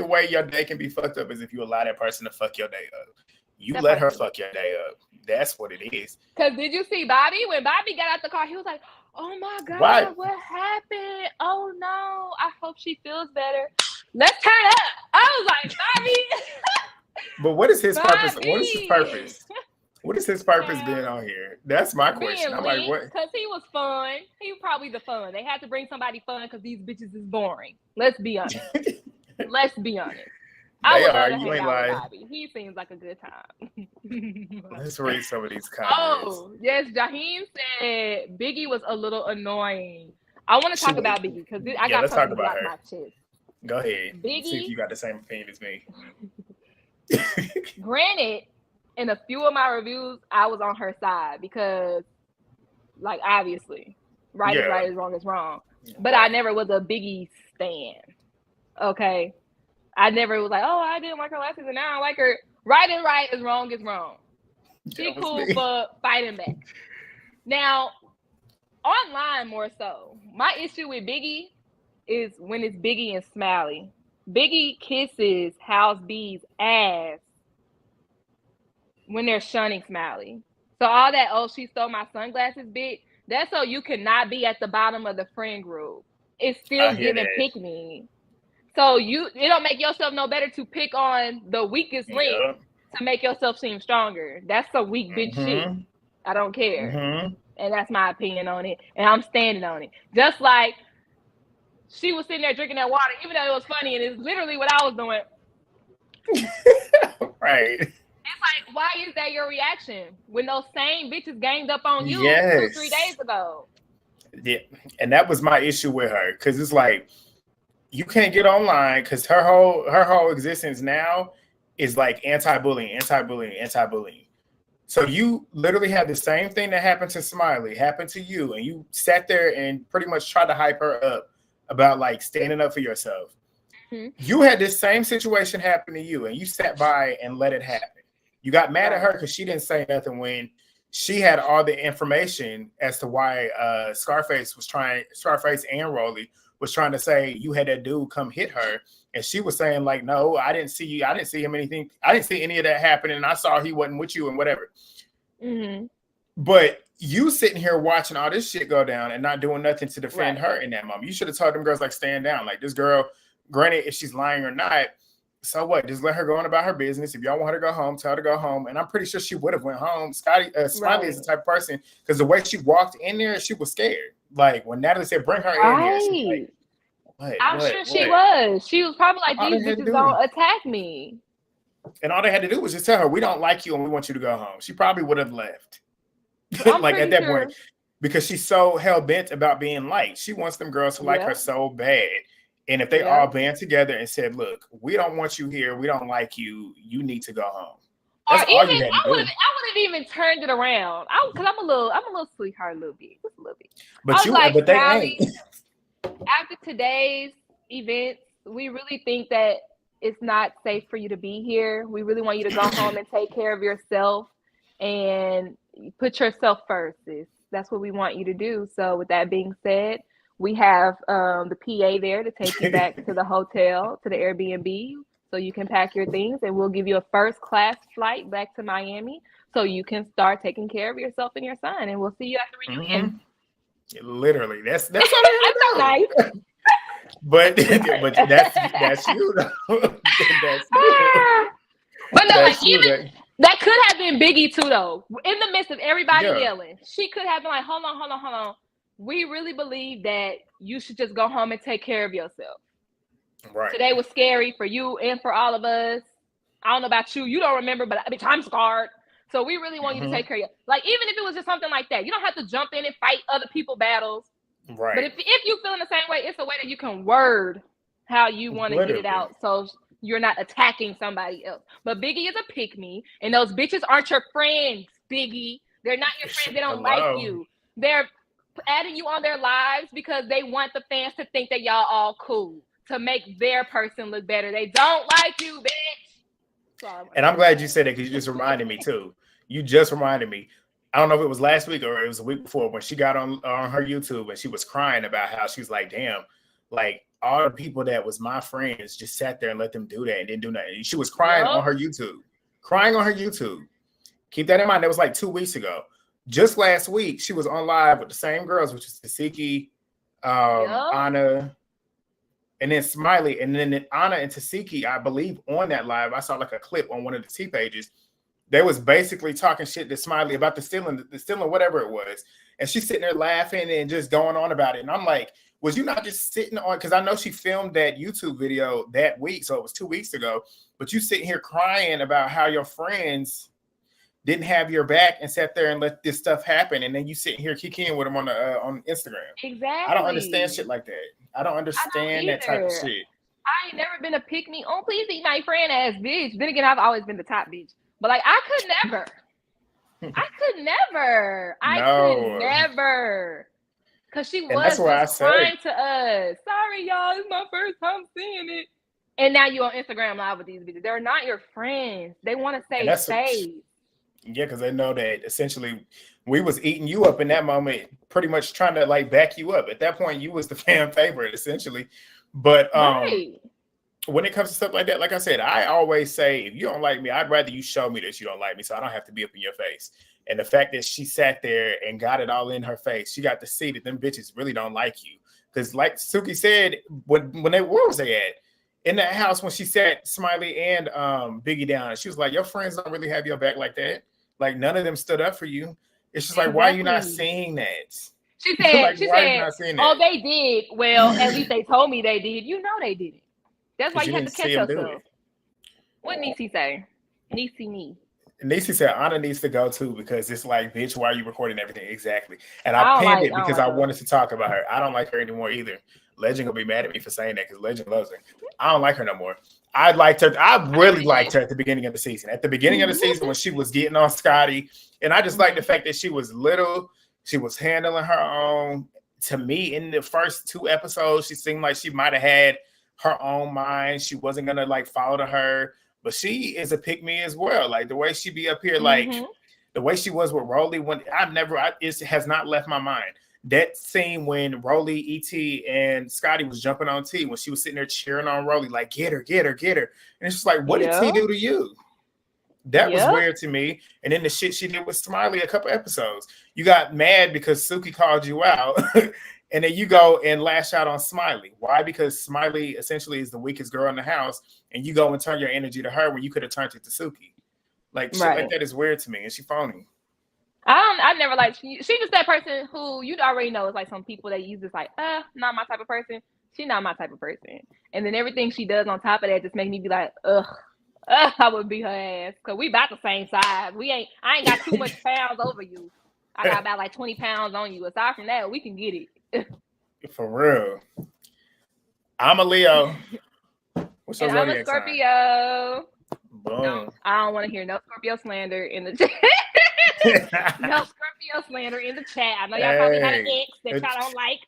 way your day can be fucked up is if you allow that person to fuck your day up. You let her fuck your day up. That's what it is. Because did you see Bobby? When Bobby got out the car, he was like, oh my God, what happened? Oh no, I hope she feels better. Let's turn up. I was like, Bobby. But what is his purpose? What is his purpose? What is his purpose being on here? That's my question. I'm like, what? Because he was fun. He was probably the fun. They had to bring somebody fun because these bitches is boring. Let's be honest. Let's be honest. I would love to hang out with Bobby. He seems like a good time. Let's read some of these comments. Oh, yes. Jaheem said Biggie was a little annoying. I want to talk about Biggie because I got something to block my chest. Go ahead. Biggie, see if you got the same opinion as me. Granted, in a few of my reviews, I was on her side because, like, obviously, right is right, is wrong is wrong. But I never was a Biggie stan. Okay? I never was like, oh, I didn't like her last season. Now I like her. Right is right, is wrong is wrong. She cool for fighting back. Now, online more so, my issue with Biggie is when it's Biggie and Smiley. Biggie kisses House B's ass when they're shunning Smiley. So all that, oh, she stole my sunglasses bit, that's so you cannot be at the bottom of the friend group. It's still giving pick me. So it don't make yourself no better to pick on the weakest link to make yourself seem stronger. That's a weak bitch shit. I don't care. And that's my opinion on it. And I'm standing on it. Just like she was sitting there drinking that water, even though it was funny, and it's literally what I was doing. Right. It's like, why is that your reaction when those same bitches ganged up on you 2-3 days ago? Yeah, and that was my issue with her, because it's like, you can't get online because her whole existence now is like anti-bullying. So you literally had the same thing that happened to Smiley happen to you, and you sat there and pretty much tried to hype her up about like standing up for yourself. You had this same situation happen to you, and you sat by and let it happen. You got mad at her because she didn't say nothing when she had all the information as to why Scarface and Roelly was trying to say you had that dude come hit her, and she was saying like, no, I didn't see you. I didn't see him anything. I didn't see any of that happening. And I saw he wasn't with you and whatever. But you sitting here watching all this shit go down and not doing nothing to defend her in that moment. You should have told them girls like, stand down. Like, this girl, granted, if she's lying or not, so what? Just let her go on about her business. If y'all want her to go home, tell her to go home. And I'm pretty sure she would have went home. Smiley is the type of person, because the way she walked in there, she was scared. Like when Natalie said, bring her in here, she was like, I'm sure she was. She was probably like, these bitches don't attack me. And all they had to do was just tell her, we don't like you and we want you to go home. She probably would have left. Like at that point, because she's so hell bent about being liked. She wants them girls to like her so bad. And if they all band together and said, look, we don't want you here. We don't like you. You need to go home. That's all you had to do. I would have even turned it around. Because I'm a little sweetheart a little bit. Just a little bit. But they ain't. After today's events, we really think that it's not safe for you to be here. We really want you to go home and take care of yourself and put yourself first. That's what we want you to do. So with that being said, we have the PA there to take you back to the hotel, to the Airbnb, so you can pack your things, and we'll give you a first-class flight back to Miami so you can start taking care of yourself and your son, and we'll see you at the reunion. Literally, that's all I nice. But that's you though. That's you. But no, like even that could have been Biggie too, though. In the midst of everybody yelling, she could have been like, hold on. We really believe that you should just go home and take care of yourself. Right. Today was scary for you and for all of us. I don't know about you. You don't remember, but I'm scarred. So we really want you to take care of you. Like, even if it was just something like that, you don't have to jump in and fight other people's battles. Right. But if you feel in the same way, it's a way that you can word how you want to get it out. So you're not attacking somebody else. But Biggie is a pick-me, and those bitches aren't your friends, Biggie. They're not your friends. They don't like you. They're adding you on their lives because they want the fans to think that y'all all cool. to make their person look better. They don't like you, bitch. And I'm glad you said that because you just reminded me too. You just reminded me. I don't know if it was last week or it was the week before when she got on her YouTube and she was crying about how she was like, damn, like all the people that was my friends just sat there and let them do that and didn't do nothing. She was crying on her YouTube. Crying on her YouTube. Keep that in mind. That was like 2 weeks ago. Just last week, she was on live with the same girls, which is Suki, Anna, and then Smiley. And then Anna and Tasiki, I believe on that live, I saw like a clip on one of the T pages. They was basically talking shit to Smiley about the stealing, whatever it was. And she's sitting there laughing and just going on about it. And I'm like, was you not just sitting on, because I know she filmed that YouTube video that week, so it was 2 weeks ago, but you sitting here crying about how your friends didn't have your back and sat there and let this stuff happen, and then you sitting here kicking with them on Instagram. Exactly. I don't understand shit like that. I don't understand that type of shit. I ain't never been a pick me. Oh, please eat my friend ass bitch. Then again, I've always been the top bitch. But like, I could never. I could never. Because she was crying to us. Sorry, y'all. It's my first time seeing it. And now you on Instagram Live with these bitches. They're not your friends. They want to stay safe. Yeah, because they know that essentially we was eating you up in that moment, pretty much trying to like back you up. At that point, you was the fan favorite, essentially. But when it comes to stuff like that, like I said, I always say, if you don't like me, I'd rather you show me that you don't like me so I don't have to be up in your face. And the fact that she sat there and got it all in her face, she got to see that them bitches really don't like you. Because like Suki said, where was they at? In that house when she sat Smiley and Biggie down, she was like, your friends don't really have your back like that. Like none of them stood up for you. It's just like, why are you not seeing that? She said, like, she said, oh, they did. Well, at least they told me they did. You know they didn't. That's why you have to catch yourself. What Niecy say? Niecy said Anna needs to go too because it's like, bitch, why are you recording everything? Exactly. And I pinned it because I wanted to talk about her. I don't like her anymore either. Legend gonna be mad at me for saying that because Legend loves her. I don't like her no more. I liked her. I really liked her at the beginning of the season. At the beginning of the season when she was getting on Scotty, and I just like the fact that she was little. She was handling her own. To me, in the first 2 episodes, she seemed like she might have had her own mind. She wasn't gonna like follow to her, but she is a pick me as well. Like the way she be up here, like the way she was with Roelly. When it has not left my mind. That scene when Roelly, E.T., and Scotty was jumping on T when she was sitting there cheering on Roelly, like, get her. And it's just like, what did T do to you? That was weird to me. And then the shit she did with Smiley a couple episodes. You got mad because Suki called you out. And then you go and lash out on Smiley. Why? Because Smiley essentially is the weakest girl in the house. And you go and turn your energy to her when you could have turned it to Suki. Like, shit like that is weird to me. And she phony. I never liked she was that person who you'd already know is like some people that use this like, not my type of person. She's not my type of person. And then everything she does on top of that just make me be like, I would beat her ass. Cause we about the same size. I ain't got too much pounds over you. I got about like 20 pounds on you. Aside from that, we can get it. For real. I'm a Leo. What's your I'm a Scorpio. Boom. No, I don't want to hear no Scorpio slander in the chat. No Scorpio slander in the chat. I know y'all probably got an X that y'all don't like.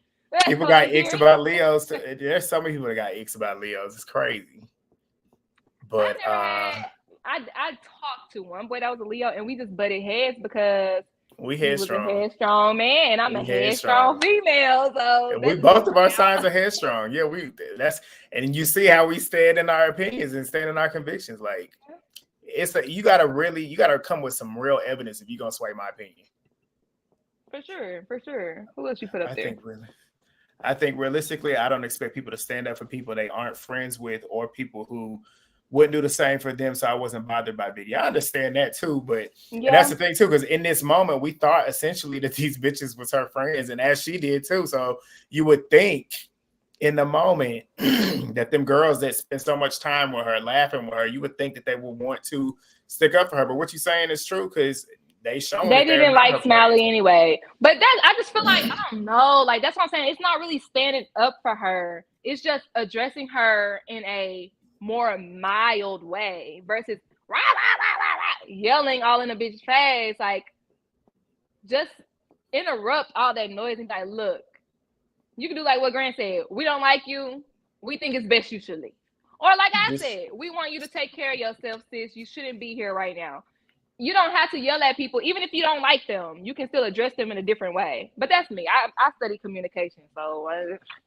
People got X about Leos. There's so many people that got X about Leos. It's crazy. But I talked to one boy that was a Leo, and we just butted heads because we headstrong. He was a headstrong man, and I'm a headstrong female. So we both of our signs are headstrong. Yeah, and you see how we stand in our opinions and stand in our convictions. Like you gotta come with some real evidence if you're gonna sway my opinion. For sure. Who else you put up there? I think realistically, I don't expect people to stand up for people they aren't friends with or people who wouldn't do the same for them. So I wasn't bothered by Biggie. I understand that too, but and that's the thing too, because in this moment we thought essentially that these bitches was her friends, and as she did too. So you would think in the moment that them girls that spend so much time with her, laughing with her, you would think that they would want to stick up for her. But what you're saying is true because they didn't like Smiley anyway. But I just feel like, I don't know, like that's what I'm saying. It's not really standing up for her. It's just addressing her in a more mild way versus rah, rah, rah, rah, yelling all in a bitch's face. Like, just interrupt all that noise and be like, look, you can do like what Grant said. We don't like you. we think it's best you should leave. Or like I said, we want you to take care of yourself, sis. You shouldn't be here right now. You don't have to yell at people, even if you don't like them. You can still address them in a different way. But that's me. I study communication, so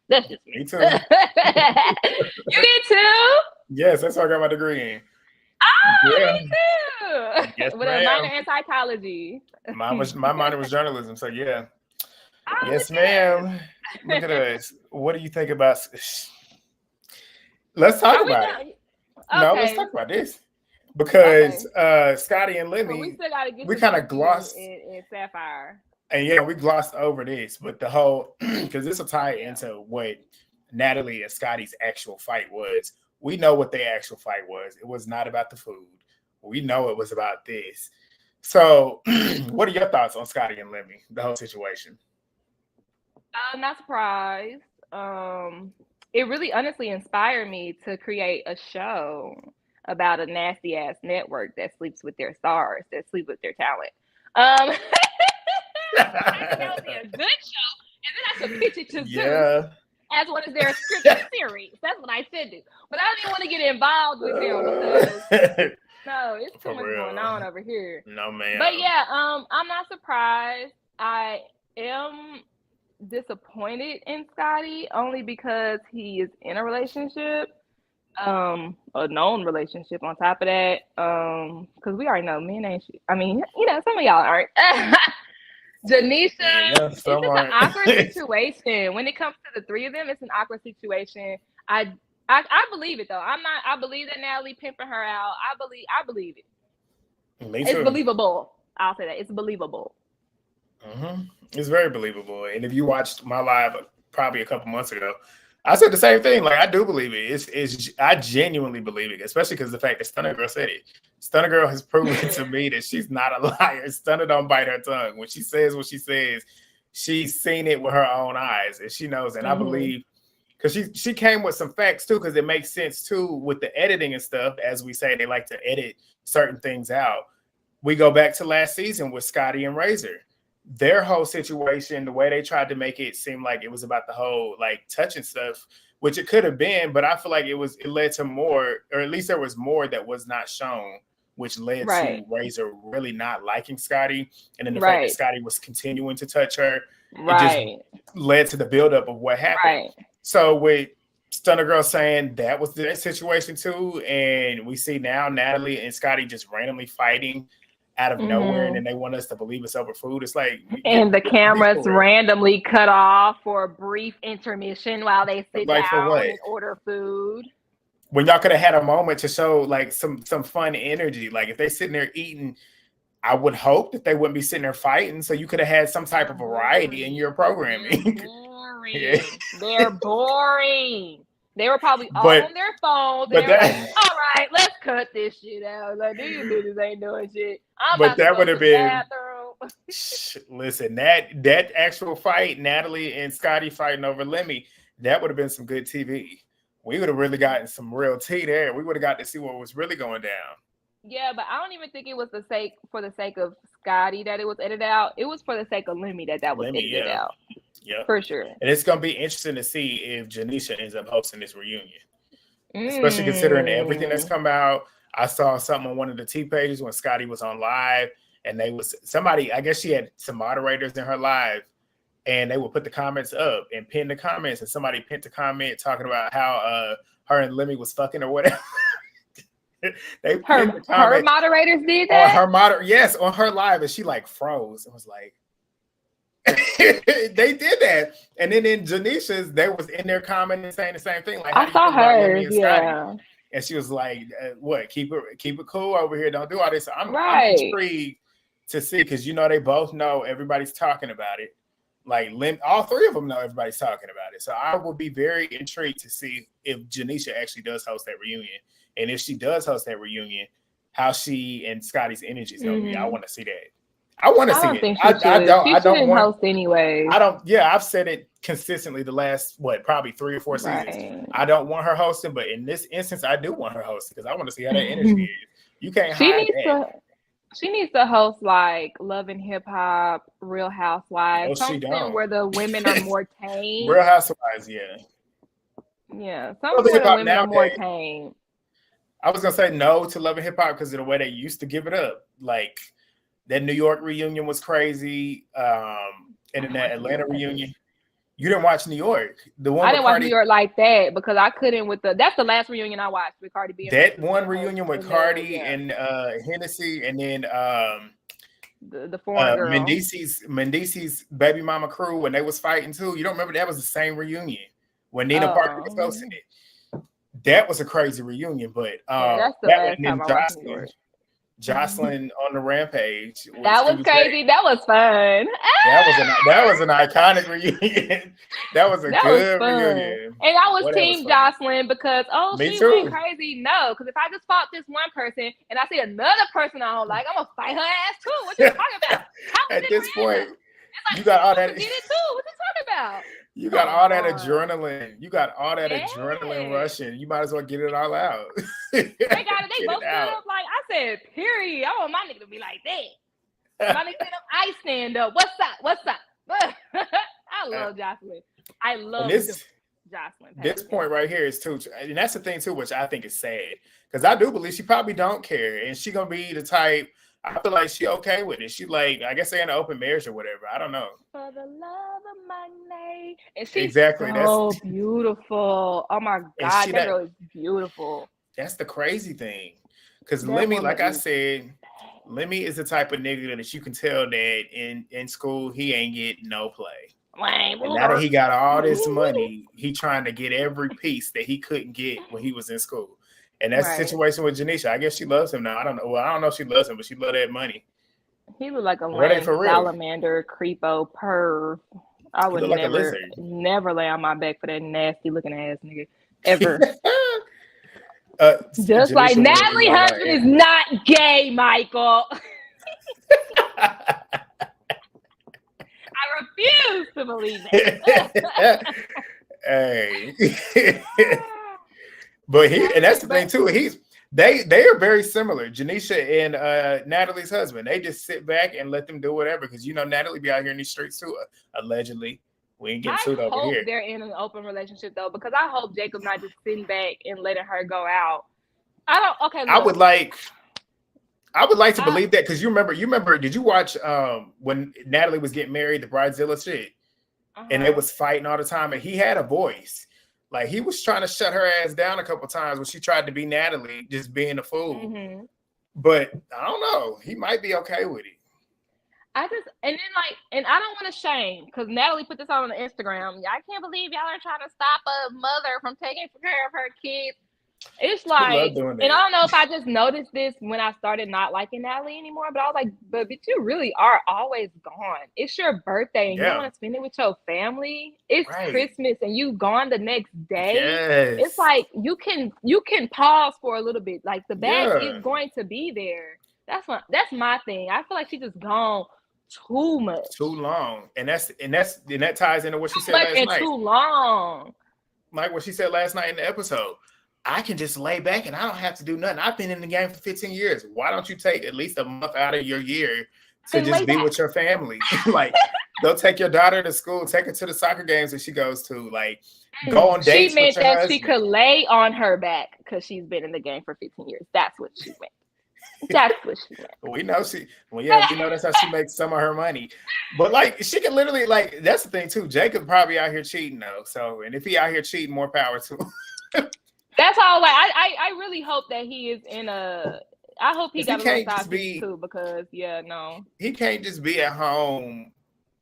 that's just me. Me too. You did too? Yes, that's what I got my degree in. Oh, yeah. Me too. Yes, with a minor in psychology. My minor was journalism, so yeah. Oh, yes, ma'am. Look at us. What do you think about? Let's talk about it. Okay. No, let's talk about this. Because Scotty and Lemmy, we kind of glossed in Sapphire. And yeah, we glossed over this, but the whole, because this will tie into what Natalie and Scotty's actual fight was. We know what their actual fight was. It was not about the food. We know it was about this. So what are your thoughts on Scotty and Lemmy, the whole situation? I'm not surprised. It really honestly inspired me to create a show about a nasty ass network that sleeps with their stars, that sleep with their talent. I think that would be a good show. And then I should pitch it to Zeus as one of their scripted series. That's what I should do. But I don't even want to get involved with them because no, it's too much going on over here. No, man. But yeah, I'm not surprised. I am disappointed in Scotty only because he is in a relationship, a known relationship on top of that, because we already know men ain't shit. I mean, you know, some of y'all aren't. Janisha, it's just an awkward situation. When it comes to the three of them, it's an awkward situation. I believe it though. I believe that Natalie pimping her out. I believe it. It's believable. I'll say that. It's believable. Mm-hmm. It's very believable. And if you watched my live probably a couple months ago, I said the same thing. Like, I do believe it. I genuinely believe it, especially because the fact that Stunner Girl said it. Stunner Girl has proven to me that she's not a liar. Stunner don't bite her tongue. When she says what she says, she's seen it with her own eyes, and she knows. And I believe, because she came with some facts too, because it makes sense too with the editing and stuff. As we say, they like to edit certain things out. We go back to last season with Scotty and Razor. Their whole situation, the way they tried to make it seem like it was about the whole like touching stuff, which it could have been, but I feel like it led to more, or at least there was more that was not shown, which led to Razor really not liking Scotty. And then the fact that Scotty was continuing to touch her, it just led to the buildup of what happened. So with Stunner Girl saying that was the situation too, and we see now Natalie and Scotty just randomly fighting out of nowhere, and then they want us to believe it's over food. It's like, and the cameras randomly cut off for a brief intermission while they sit down and order food. When y'all could have had a moment to show like some fun energy. Like if they sitting there eating, I would hope that they wouldn't be sitting there fighting. So you could have had some type of variety in your programming. They're boring. They were probably all on their phones. They were like, all right, let's cut this shit out. Like, these bitches ain't doing shit. But that would have been. Listen, that actual fight, Natalie and Scotty fighting over Lemmy, that would have been some good TV. We would have really gotten some real tea there. We would have got to see what was really going down. Yeah, but I don't even think it was for the sake of Scotty that it was edited out. It was for the sake of Lemmy that was edited out. Yeah, for sure. And it's gonna be interesting to see if Janisha ends up hosting this reunion, especially considering everything that's come out. I saw something on one of the T pages when Scotty was on live, and they was somebody. I guess she had some moderators in her live, and they would put the comments up and pin the comments, and somebody pinned the comment talking about how her and Lemmy was fucking or whatever. Her moderators did that. Yes, on her live, and she like froze and was like. They did that, and then in Janisha's, they was in their comment and saying the same thing. Like, I saw hers, and she was like, "What? Keep it cool over here. Don't do all this." I'm intrigued to see because they both know everybody's talking about it. Like, all three of them know everybody's talking about it. So I will be very intrigued to see if Janisha actually does host that reunion, and if she does host that reunion, how she and Scotty's energy is going to be. I want to see that. I want to see it. I don't want host anyway. I've said it consistently the last probably 3 or 4 seasons. I don't want her hosting, but in this instance, I do want her hosting because I want to see how that energy is. You can't hide that. She needs to host like Love and Hip Hop, Real Housewives, something where the women are more tame. Real Housewives, yeah. Yeah, some women are more tame. I was gonna say no to Love and Hip Hop because of the way they used to give it up. Like that New York reunion was crazy, and then that Atlanta reunion. You didn't watch New York. The one I didn't watch New York like that because I couldn't with that's the last reunion I watched with Cardi B. That one reunion with Cardi and Hennessy, and then the foreign girl. Mendici's baby mama crew when they was fighting too. You don't remember that was the same reunion when Nina Parker was hosting it. That was a crazy reunion, but that's the last time I watched New York. Jocelyn on the Rampage. That was crazy. That was fun. That was an iconic reunion. That was a good reunion. And I was team Jocelyn because she went crazy. No, because if I just fought this one person and I see another person I don't like, I'm gonna fight her ass too. What you talking about? At this point, you got all that. Did it too. What you talking about? You got all that adrenaline. You got all that adrenaline rushing. You might as well get it all out. They both stood up like I said, period. I want my nigga to be like that. My nigga said, I stand up. What's up? I love Jocelyn. I love Jocelyn. This point right here is too, and that's the thing too, which I think is sad. Because I do believe she probably don't care. And she gonna be the type, I feel like she okay with it. She like, I guess they're in an open marriage or whatever. I don't know. For the love of money. And she's so beautiful. Oh my God, that girl is beautiful. That's the crazy thing. Because Lemmy, like I said, Lemmy is the type of nigga that you can tell that in school he ain't getting no play. And now that he got all this money, he trying to get every piece that he couldn't get when he was in school. And that's the situation with Janisha. I guess she loves him now. I don't know. Well, I don't know if she loves him, but she loves that money. He looked like a lame salamander, creepo, perv. I would never lay on my back for that nasty looking ass nigga ever. Just Janisha like Natalie husband is not gay, Michael. I refuse to believe it. Hey. But and that's the thing too. They are very similar. Janisha and Natalie's husband. They just sit back and let them do whatever. Because Natalie be out here in these streets too, allegedly. We ain't getting sued over here. They're in an open relationship though, because I hope Jacob not just sitting back and letting her go out. I would like to believe that because you remember, did you watch when Natalie was getting married, the Bridezilla shit? And they was fighting all the time, and he had a voice. Like he was trying to shut her ass down a couple times when she tried to be Natalie, just being a fool. Mm-hmm. But I don't know. He might be okay with it. And I don't want to shame because Natalie put this on Instagram. I can't believe y'all are trying to stop a mother from taking care of her kids. It's like, and I don't know if I just noticed this when I started not liking Natalie anymore, but I was like, but you really are always gone. It's your birthday and you want to spend it with your family. It's Christmas and you gone the next day. Yes. It's like you can pause for a little bit. Like the bag is going to be there. That's my thing. I feel like she just gone too much. Too long. And that ties into what she said last night. Too long. Like what she said last night in the episode. I can just lay back and I don't have to do nothing. I've been in the game for 15 years. Why don't you take at least a month out of your year to just be with your family? Like, go take your daughter to school, take her to the soccer games that she goes to. Like, go on dates with your husband. She meant that she could lay on her back because she's been in the game for 15 years. That's what she meant. That's what she meant. We know that's how she makes some of her money. But like, she can literally, like, that's the thing too. Jacob probably out here cheating though. So, and if he out here cheating, more power to him. That's all. Like, I really hope that he is in a. I hope he got a little side piece too, because he can't just be at home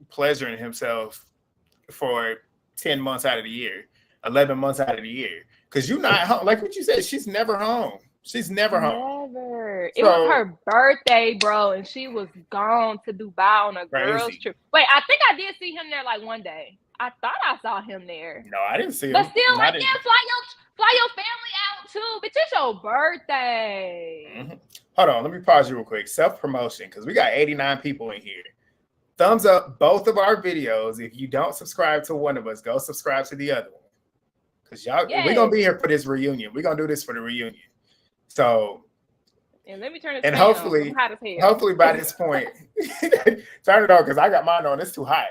pleasuring himself for 10 months out of the year, 11 months out of the year, because you're not home. Like what you said, she's never home. She's never home. Never. It was her birthday, bro, and she was gone to Dubai on a girls trip. Wait, I think I did see him there like one day. I thought I saw him there. No, I didn't see him. But still, like, fly your family out too. But it's your birthday. Mm-hmm. Hold on, let me pause you real quick. Self-promotion, because we got 89 people in here. Thumbs up both of our videos. If you don't subscribe to one of us, go subscribe to the other one. Because we're gonna be here for this reunion. We're gonna do this for the reunion. So, and let me turn it. And hopefully by this point, turn it on because I got mine on. It's too hot.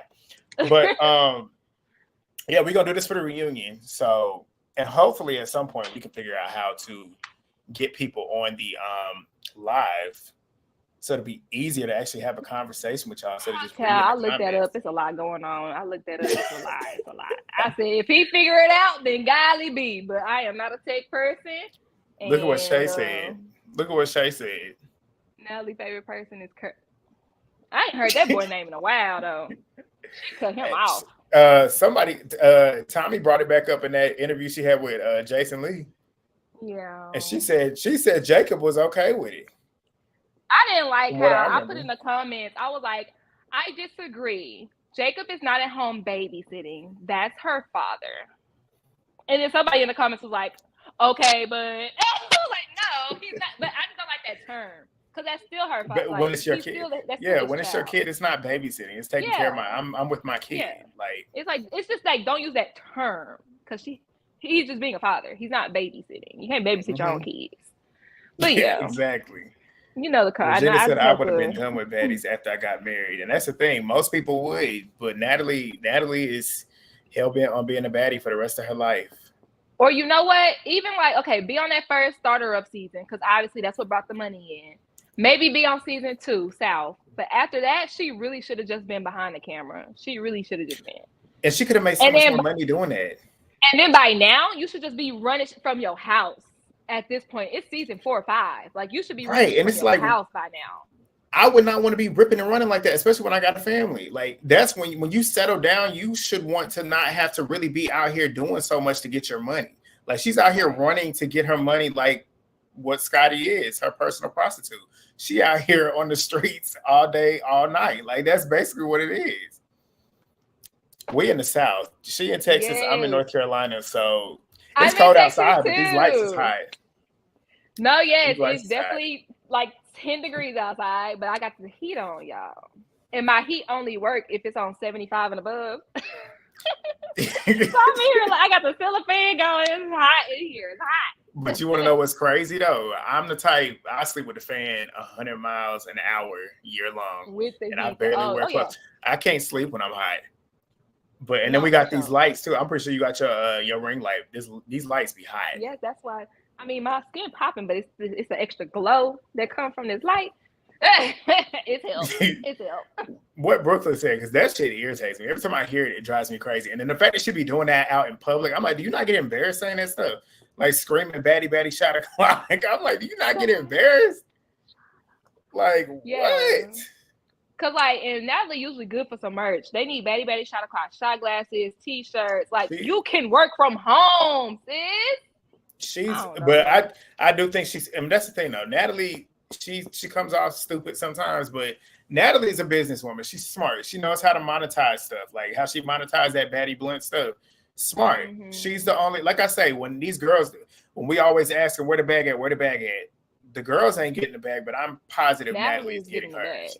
But we're gonna do this for the reunion. So, And hopefully at some point we can figure out how to get people on the live so it'll be easier to actually have a conversation with y'all. So just I looked that up. It's a lot going on. I looked that up. It's a lot. It's a lot. I said, if he figure it out, then golly be. But I am not a tech person. Look at what Shay said. Look at what Shay said. Natalie's favorite person is Kurt. I ain't heard that boy name in a while though. She cut him off. Tommy brought it back up in that interview she had with Jason Lee. Yeah. And she said Jacob was okay with it. I didn't like how I put in the comments. I was like, I disagree. Jacob is not at home babysitting. That's her father. And then somebody in the comments was like, okay, but I was like, no, he's not. But I just don't like that term because that's still her father. But when it's your kid, when it's your kid, it's not babysitting. It's taking care of I'm with my kid. Yeah. It's just like don't use that term because he's just being a father. He's not babysitting. You can't babysit your own kids. But yeah, exactly. You know the car. Jenna said I would have been done with Baddies after I got married, and that's the thing. Most people would, but Natalie is hell bent on being a baddie for the rest of her life. Or you know what? Even like, okay, be on that first starter up season because obviously that's what brought the money in. Maybe be on season 2, South. But after that, she really should have just been behind the camera. She really should have just been. And she could have made so much more money doing that. And then by now, you should just be running from your house. At this point, it's season 4 or 5. Like you should be running from your house by now. I would not want to be ripping and running like that, especially when I got a family. Like that's when you settle down, you should want to not have to really be out here doing so much to get your money. Like she's out here running to get her money, like what Scotty is, her personal prostitute. She out here on the streets all day, all night. Like that's basically what it is. We in the South. She in Texas. Yes. I'm in North Carolina, so it's cold outside, but these lights is hot. No, it's definitely like 10 degrees outside, but I got the heat on, y'all. And my heat only work if it's on 75 and above. So I'm here, like I got the ceiling fan going. It's hot in here. It's hot. But you want to know what's crazy though? I'm the type I sleep with the fan 100 miles an hour year long, and I barely wear clothes. Yeah. I can't sleep when I'm hot. But and then we got these lights too. I'm pretty sure you got your ring light. These lights be hot. Yes, that's why. I mean, my skin popping, but it's the extra glow that comes from this light. It's hell. It's hell. What Brooklyn said, because that shit irritates me. Every time I hear it, it drives me crazy. And then the fact that she be doing that out in public, I'm like, do you not get embarrassed saying that stuff? Like screaming, baddie, shot a clock. I'm like, do you not get embarrassed? Like, what? Cause like, and Natalie usually good for some merch. They need baddie, shot o'clock, shot glasses, t-shirts. Like, you can work from home, sis. I do think she's, I mean, that's the thing though. Natalie, she comes off stupid sometimes, but Natalie's a businesswoman. She's smart. She knows how to monetize stuff, like how she monetized that baddie blunt stuff. Smart. Mm-hmm. She's the only, like I say, when these girls, when we always ask her where the bag at, the girls ain't getting the bag, but I'm positive Natalie is getting hers.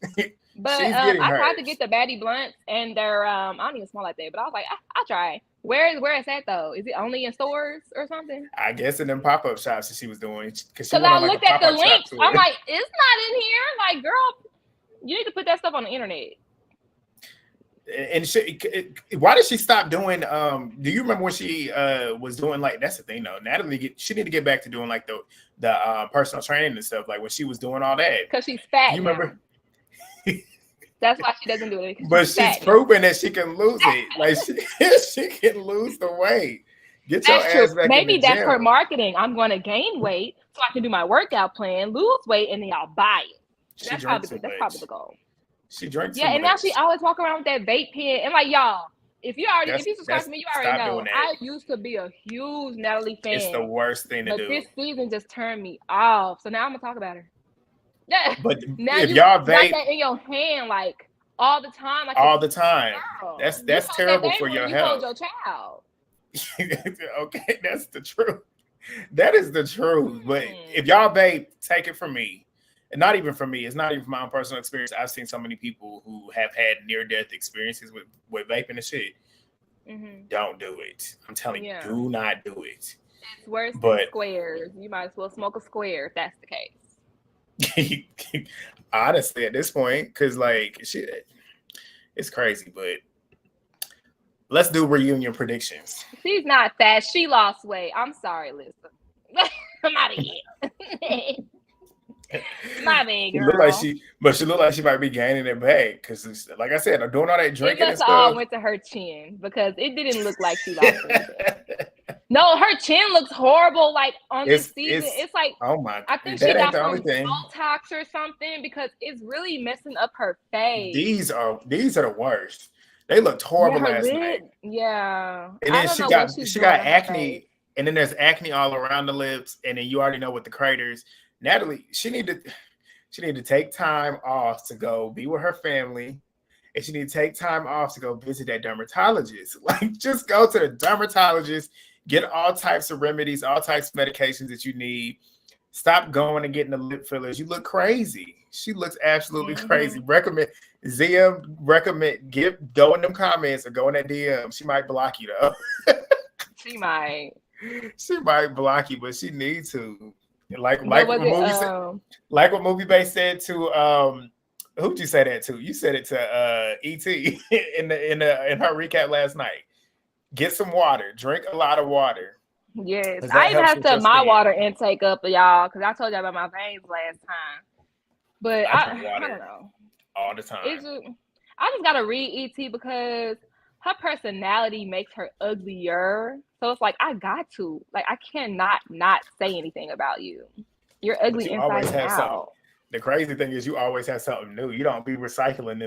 But I tried to get the baddie blunts, and they're I don't even smell like that, but I was like, I'll try. Where is that though? Is it only in stores or something? I guess in them pop-up shops that she was doing. Because I looked at the links. I'm like, it's not in here. Like, girl, you need to put that stuff on the internet. And why did she stop doing? Do you remember when she was doing like? That's the thing though. Natalie, she need to get back to doing like the personal training and stuff. Like when she was doing all that. Because she's fat. You remember? That's why she doesn't do it. But she's proven that she can lose it. Like she can lose the weight. Get your ass back. Maybe in the that's gym. her marketing. I'm going to gain weight so I can do my workout plan, lose weight, and then I'll buy it. That's probably the goal. She drinks. Yeah, and now she always walk around with that vape pen. And like, y'all, if you subscribe to me, you already know. I used to be a huge Natalie fan. It's the worst thing to do. But this season just turned me off. So now I'm gonna talk about her. Yeah. But now if y'all vape that in your hand like all the time, like all the time, that's terrible for your health. Your child. Okay, that's the truth. That is the truth. But if y'all vape, take it from me. And not even from me. It's not even from my own personal experience. I've seen so many people who have had near-death experiences with vaping and shit. Mm-hmm. Don't do it. I'm telling you, do not do it. It's worse than squares. You might as well smoke a square if that's the case. Honestly, at this point, because like shit, it's crazy. But let's do reunion predictions. She's not fat. She lost weight. I'm sorry, listen. I'm out of here. My bad, girl. She looked like she might be gaining it back because, like I said, doing all that drinking and stuff. It must all went to her chin because it didn't look like she lost it. No, her chin looks horrible. Like on this season, it's like, oh my! I think she got some Botox or something because it's really messing up her face. These are the worst. They looked horrible last night. Yeah, and then she got acne, and then there's acne all around the lips, and then you already know with the craters. Natalie, she need to take time off to go be with her family, and she need to take time off to go visit that dermatologist. Like, just go to the dermatologist, get all types of remedies, all types of medications that you need. Stop going and getting the lip fillers. You look crazy. She looks absolutely crazy. Recommend go in them comments or go in that DM. She might block you though. She might block you, but she needs to. Like what Movie Base said to who'd you say that to? You said it to E.T. in her recap last night. Get some water. Drink a lot of water. Yes, I even have to my water intake up, y'all, because I told you about my veins last time. But I don't know. All the time. I just gotta read E.T. because her personality makes her uglier. So it's like, I got to. Like, I cannot not say anything about you. You're ugly inside and out. The crazy thing is you always have something new. You don't be recycling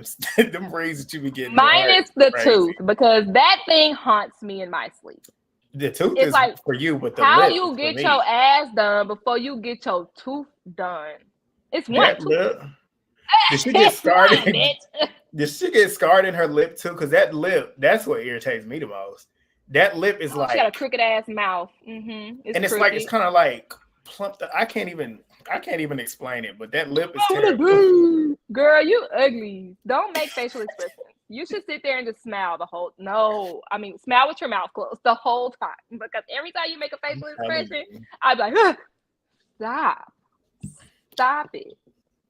them reads that you be getting. Mine is the tooth, because that thing haunts me in my sleep. The tooth is like, for you, but the how lip you get your ass done before you get your tooth done. It's one tooth. Did she get scarred? Did she get scarred in her lip too? Because that lip, that's what irritates me the most. That lip is like, she got a crooked ass mouth. It's like, it's kind of like plumped. I can't even explain it, but that lip is terrible. Girl, you ugly. Don't make facial expressions. You should sit there and just smile smile with your mouth closed the whole time, because every time you make a facial expression, I'd be like, stop it.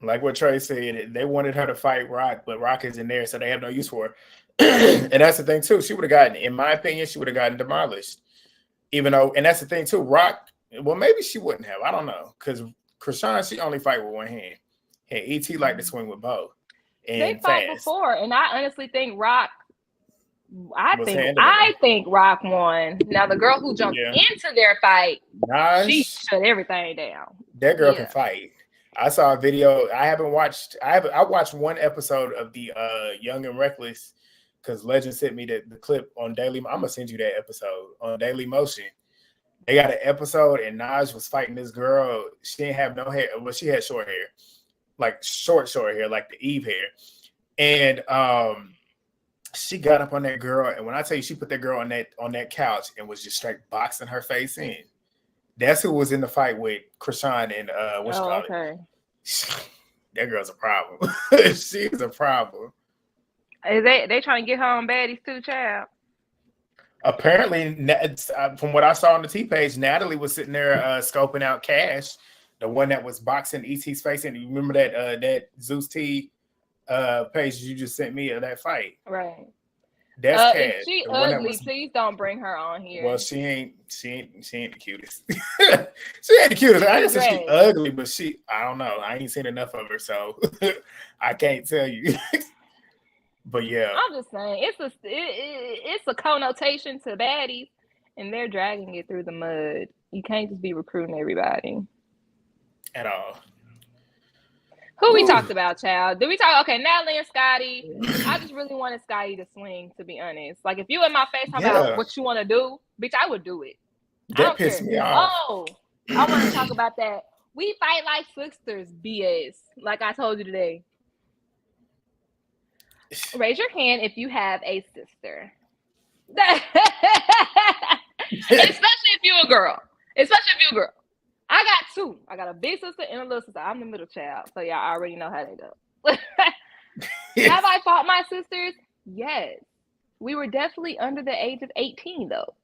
Like what Trey said, they wanted her to fight Rock, but Rock isn't there, so they have no use for her. And that's the thing too. She would have gotten, in my opinion, demolished. Even though, and that's the thing too. Rock, well, maybe she wouldn't have. I don't know, because Krishan, she only fight with one hand. And ET like to swing with both. And they fought before, and I honestly think Rock. I think Rock won. Now the girl who jumped into their fight, she shut everything down. That girl can fight. I saw a video. I watched one episode of the Young and Reckless, because Legend sent me the clip on Daily. I'm gonna send you that episode on Daily Motion. They got an episode and Naj was fighting this girl. She didn't have no hair. Well, she had short hair, like short hair, like the Eve hair. And she got up on that girl, and when I tell you, she put that girl on that couch and was just straight boxing her face in. That's who was in the fight with Krishan and it? That girl's a problem. She's a problem. They trying to get her on Baddies too, child. Apparently, from what I saw on the T page, Natalie was sitting there scoping out Cash, the one that was boxing ET's face. And you remember that Zeus T page you just sent me of that fight? Right. That's Cash. If she ugly, please don't bring her on here. Well, she ain't the cutest. She ain't the cutest. I didn't say she's ugly, but I don't know. I ain't seen enough of her, so I can't tell you. But yeah, I'm just saying it's a connotation to Baddies, and they're dragging it through the mud. You can't just be recruiting everybody at all. Who we talked about, child? Did we talk? Okay, Natalie and Scotty. I just really wanted Scotty to swing, to be honest. Like, if you in my face talking about what you want to do, bitch, I would do it. That pissed me off. Oh, I want to talk about that. We fight like sisters, BS. Like I told you today. Raise your hand if you have a sister. Especially if you're a girl. I got two. I got a big sister and a little sister. I'm the middle child, so y'all already know how they go. Have I fought my sisters? Yes. We were definitely under the age of 18, though.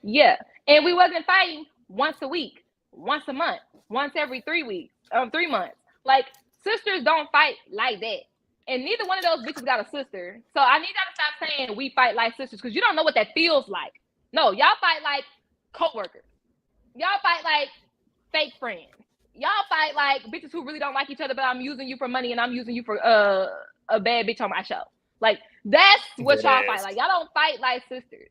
Yeah. And we wasn't fighting once a week, once a month, once every 3 weeks, 3 months. Like, sisters don't fight like that. And neither one of those bitches got a sister. So I need y'all to stop saying we fight like sisters because you don't know what that feels like. No, y'all fight like co-workers. Y'all fight like fake friends. Y'all fight like bitches who really don't like each other, but I'm using you for money and I'm using you for a bad bitch on my show. Like, that's what y'all fight like. Y'all don't fight like sisters.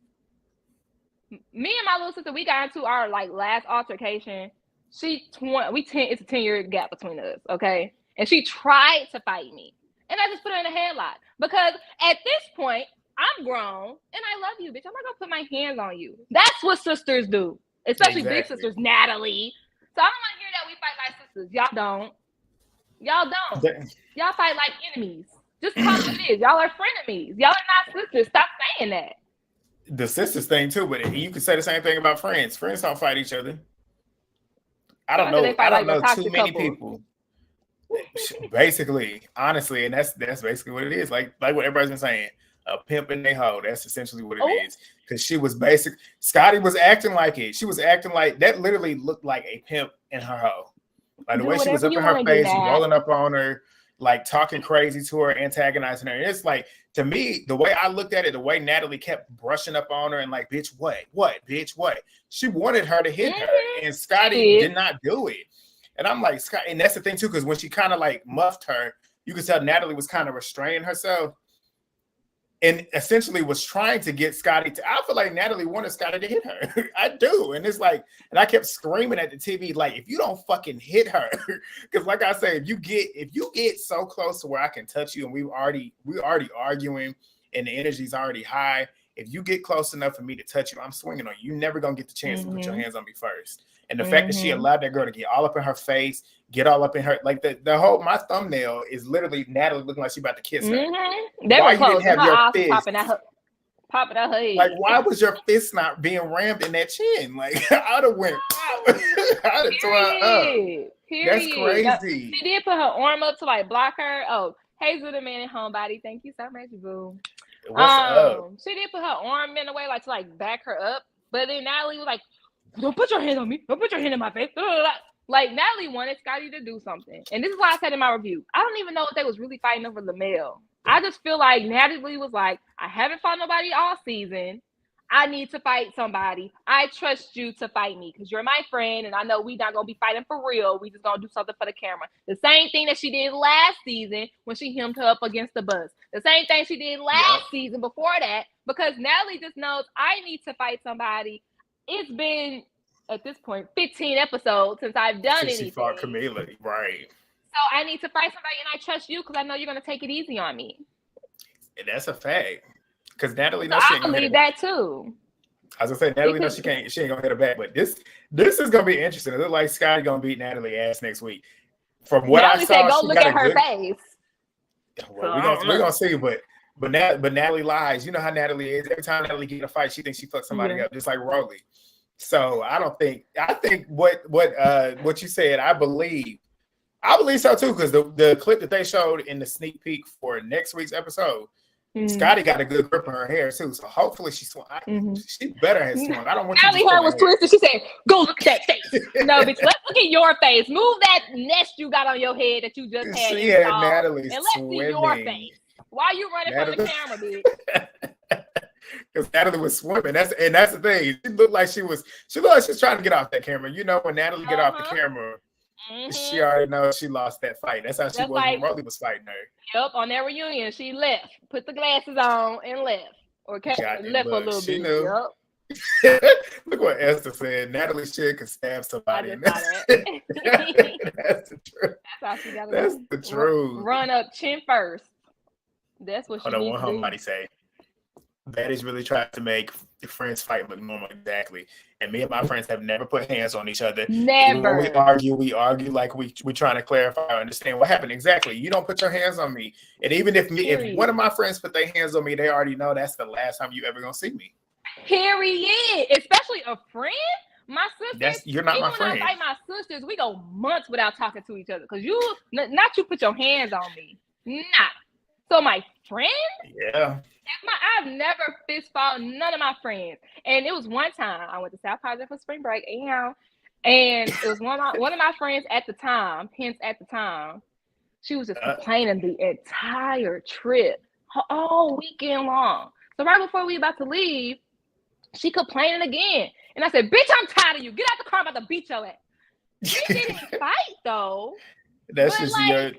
Me and my little sister, we got into our like last altercation. It's a 10-year gap between us, okay? And she tried to fight me. And I just put her in a headlock. Because at this point, I'm grown and I love you, bitch. I'm not gonna put my hands on you. That's what sisters do. Especially big sisters, Natalie. So I don't want to hear that we fight like sisters. Y'all don't. Y'all fight like enemies. Just call it it is. Y'all are frenemies. Y'all are not sisters. Stop saying that. The sisters thing too, but you could say the same thing about friends. Friends don't fight each other. I don't know too many people. Basically, honestly, and that's basically what it is. Like what everybody's been saying, a pimp and a hoe. That's essentially what it is. Because she was Scotty was acting like it. She was acting like that. Literally looked like a pimp and her hoe. Like the way she was up in her face, rolling up on her, like talking crazy to her, antagonizing her. And it's like, to me, the way I looked at it, the way Natalie kept brushing up on her and like, bitch, what, bitch, what? She wanted her to hit her, and Scotty did not do it. And I'm like, Scott, and that's the thing too, because when she kind of like muffed her, you could tell Natalie was kind of restraining herself and essentially was trying to get Scotty to. I feel like Natalie wanted Scotty to hit her. I do. And it's like, and I kept screaming at the TV, like, if you don't fucking hit her, because like I said, if you get so close to where I can touch you and we already arguing and the energy's already high, if you get close enough for me to touch you, I'm swinging on you. You're never gonna get the chance to put your hands on me first. And the fact that she allowed that girl to get all up in her face, get all up in her, like the whole, my thumbnail is literally Natalie looking like she about to kiss her. They why were close. You didn't have your fist popping out her head. Like, why was your fist not being rammed in that chin? Like, I'd have went, I'd have tore her up. That's crazy. She did put her arm up to like block her. Oh, Hazel the man at homebody. Thank you so much, boo. What's up? She did put her arm in a way like to back her up, but then Natalie was like, "Don't put your hand on me. Don't put your hand in my face." Like, Natalie wanted Scotty to do something, and this is why I said in my review, I don't even know if they was really fighting over the male. I just feel like Natalie was like, I haven't fought nobody all season. I need to fight somebody. I trust you to fight me because you're my friend, and I know we not gonna be fighting for real. We just gonna do something for the camera. The same thing that she did last season when she hemmed her up against the bus. The same thing she did last season before that, because Natalie just knows I need to fight somebody. It's been, at this point, 15 episodes since I've done anything. She fought Camila, right? So I need to fight somebody, and I trust you because I know you're gonna take it easy on me. And that's a fact. Because Natalie knows she ain't gonna hit her back. Too. I was gonna say Natalie knows she ain't gonna hit her back. But this is gonna be interesting. It looks like Scotty gonna beat Natalie ass next week. From what Natalie I saw, said, go look at her face. Well, we're gonna see, but Natalie lies. You know how Natalie is. Every time Natalie get in a fight, she thinks she fucked somebody up, just like Roelly. So I think what you said, I believe so too, because the clip that they showed in the sneak peek for next week's episode, Scotty got a good grip on her hair too. So hopefully she swung. She better have swung. I don't want Natalie hair was twisted. She said, "Go look at that face." No, bitch. Let's look at your face. Move that nest you got on your head that you just had. She had Natalie and let's see your face. Why are you running from the camera, bitch? Because Natalie was swimming. That's the thing. She looked like she was trying to get off that camera. You know, when Natalie get off the camera, she already knows she lost that fight. That's how she was when Roelly was fighting her. Yep, on that reunion, she left, put the glasses on, and left. Or left for a little bit. Yep. Look what Esther said. Natalie shit could stab somebody. That's the truth. That's how she got That's the truth. Run up chin first. That's what she needs to do. Hold on, somebody say. Baddies really tried to make the friends fight look normal, exactly. And me and my friends have never put hands on each other. Never. When we argue like we trying to clarify or understand what happened. Exactly. You don't put your hands on me. And even if one of my friends put their hands on me, they already know that's the last time you ever gonna see me. Period. Especially a friend. My sisters, you're not my friend. When I fight my sisters, we go months without talking to each other because not you put your hands on me. Not. So my friend? Yeah. I've never fist fought none of my friends. And it was one time I went to Sapphire for spring break, and it was one of my friends at the time, She was just complaining the entire trip, all weekend long. So right before we about to leave, she complaining again. And I said, bitch, I'm tired of you. Get out the car, I'm about to beat your ass. We didn't fight, though. That's just like, your...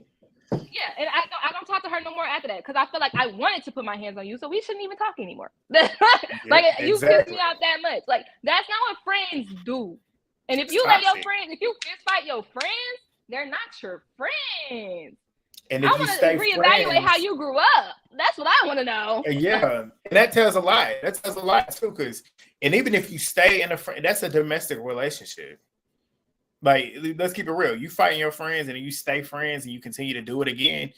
Yeah, and I don't talk to her no more after that because I feel like I wanted to put my hands on you, so we shouldn't even talk anymore. Like, you pissed me off that much. Like, that's not what friends do. And if you let your friends, if you fist fight your friends, they're not your friends. And if I want to reevaluate how you grew up. That's what I want to know. Yeah, and that tells a lot. That tells a lot too, because even if you stay in that's a domestic relationship. Like, let's keep it real. You fighting your friends and you stay friends and you continue to do it again.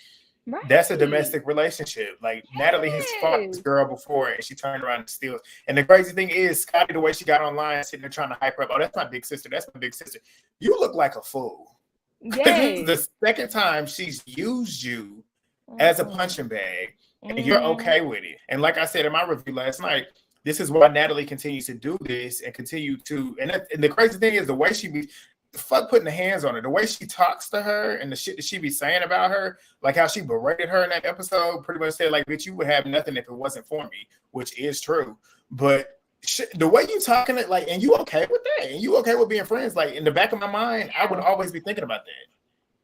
Right. That's a domestic relationship. Like, Natalie has fought this girl before and she turned around and still. And the crazy thing is, Scotty, the way she got online, sitting there trying to hype her up. Oh, that's my big sister. That's my big sister. You look like a fool. Yes. The second time she's used you as a punching bag and you're okay with it. And like I said in my review last night, this is why Natalie continues to do this and continue to. And the crazy thing is the way she be. Fuck putting the hands on her. The way she talks to her and the shit that she be saying about her, like how she berated her in that episode, pretty much said like, bitch, you would have nothing if it wasn't for me, which is true. But the way you talking it, like, and you okay with that? And you okay with being friends? Like, in the back of my mind, I would always be thinking about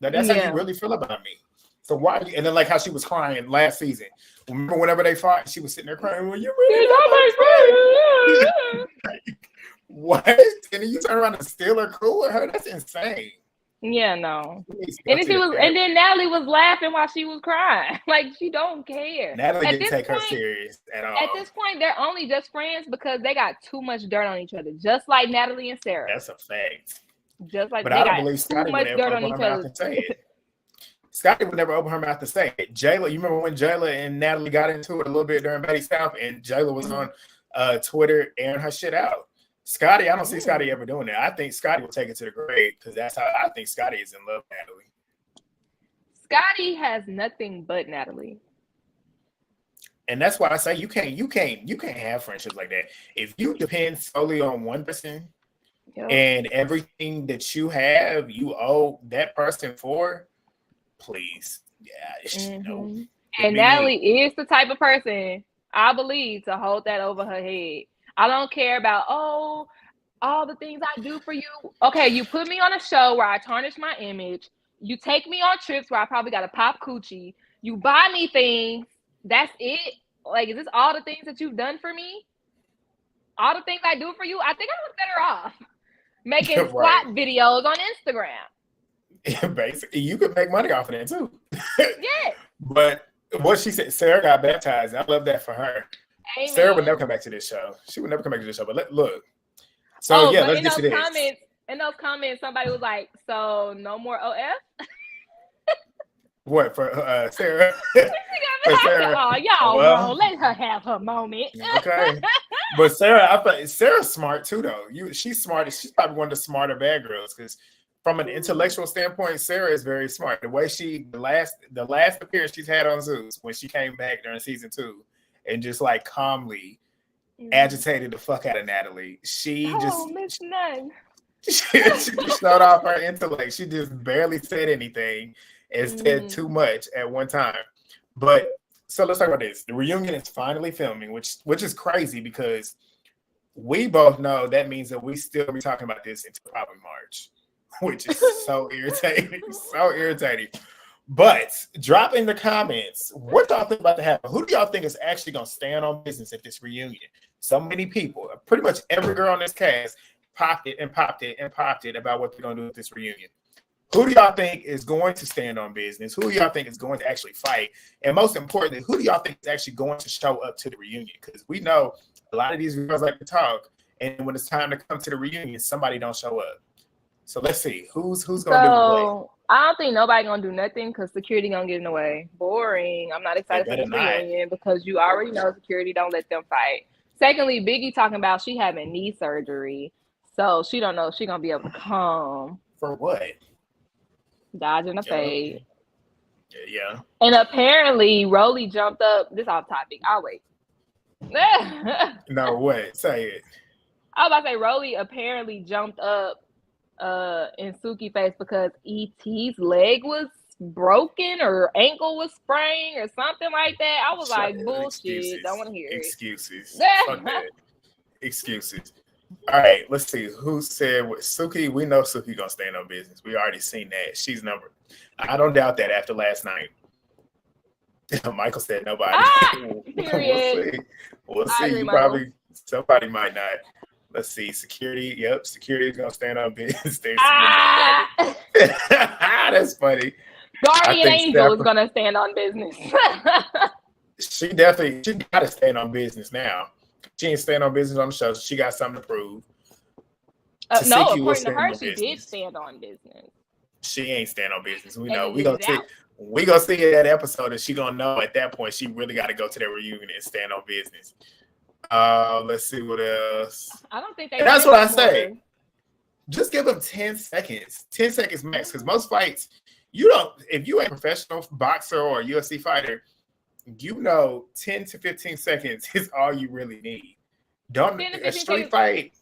that. That's how you really feel about me. So why? And then like how she was crying last season. Remember whenever they fought, she was sitting there crying. Well, you really not my friend. What? And then you turn around and steal her cool with her? That's insane. Yeah, no. And then Natalie was laughing while she was crying. Like, she don't care. Natalie didn't take her serious at all. At this point, they're only just friends because they got too much dirt on each other, just like Natalie and Sarah. That's a fact. Just like, but I don't believe Scotty would ever open her mouth and say it. Scotty would never open her mouth to say it. Jayla, you remember when Jayla and Natalie got into it a little bit during Baddies South, and Jayla was on Twitter airing her shit out. Scotty, I don't see Scotty ever doing that. I think Scotty will take it to the grave because that's how I think Scotty is in love with Natalie. Scotty has nothing but Natalie. And that's why I say you can't have friendships like that. If you depend solely on one person and everything that you have, you owe that person for, please. Yeah. No. And Natalie is the type of person, I believe, to hold that over her head. I don't care about, all the things I do for you. Okay, you put me on a show where I tarnish my image. You take me on trips where I probably got to pop coochie. You buy me things. That's it. Like, is this all the things that you've done for me? All the things I do for you? I think I was better off making squat videos on Instagram. Basically, you could make money off of that too. Yeah. But what she said, Sarah got baptized. I love that for her. Amen. Sarah would never come back to this show. She would never come back to this show. But look. So let's get to this. In those comments, somebody was like, "So no more OF." What for Sarah? For Sarah. Oh, y'all let her have her moment. Okay. But Sarah, I thought Sarah's smart too, though. She's smart. She's probably one of the smarter bad girls because from an intellectual standpoint, Sarah is very smart. The way the last appearance she's had on Zeus when she came back during season 2. And just like calmly agitated the fuck out of Natalie. Miss Nunn. She just showed off her intellect. She just barely said anything and said too much at one time. But so let's talk about this. The reunion is finally filming, which is crazy because we both know that means that we still be talking about this until probably March, which is so irritating. So irritating. But drop in the comments, what y'all think about to happen? Who do y'all think is actually going to stand on business at this reunion? So many people, pretty much every girl on this cast popped it about what they're going to do with this reunion. Who do y'all think is going to stand on business? Who do y'all think is going to actually fight? And most importantly, who do y'all think is actually going to show up to the reunion? Because we know a lot of these girls like to talk, and when it's time to come to the reunion, somebody don't show up. So let's see who's going to do what. I don't think nobody gonna do nothing because security gonna get in the way. Boring. I'm not excited for the reunion because you already know security don't let them fight. Secondly, Biggie talking about she having knee surgery, so she don't know if she gonna be able to come. For what? Dodging a fade. Yeah. And apparently, Roelly jumped up. This off topic. I'll wait. No, what? Say it. I was about to say Roelly apparently jumped up in Suki face because E.T.'s leg was broken or ankle was sprained or something like that. I was like, bullshit. Don't want to hear it. Excuses. Fuck that. Excuses. All right, let's see. Who said what? Suki? We know Suki gonna stand on business. We already seen that. She's numbered. I don't doubt that after last night. Michael said nobody. Period. We'll see. You probably somebody might not. Let's see. Security. Yep. Security is gonna stand on business. That's funny. Guardian Angel is gonna stand on business. She gotta stand on business now. She ain't stand on business on the show. She got something to prove. No, according to her, she did stand on business. She ain't stand on business. We know. We gonna see in that episode, and she gonna know at that point she really got to go to that reunion and stand on business. Let's see what else. I don't think that's what I say. Just give them 10 seconds. 10 seconds max. Because most fights, if you ain't a professional boxer or a UFC fighter, 10 to 15 seconds is all you really need. Don't a street fight.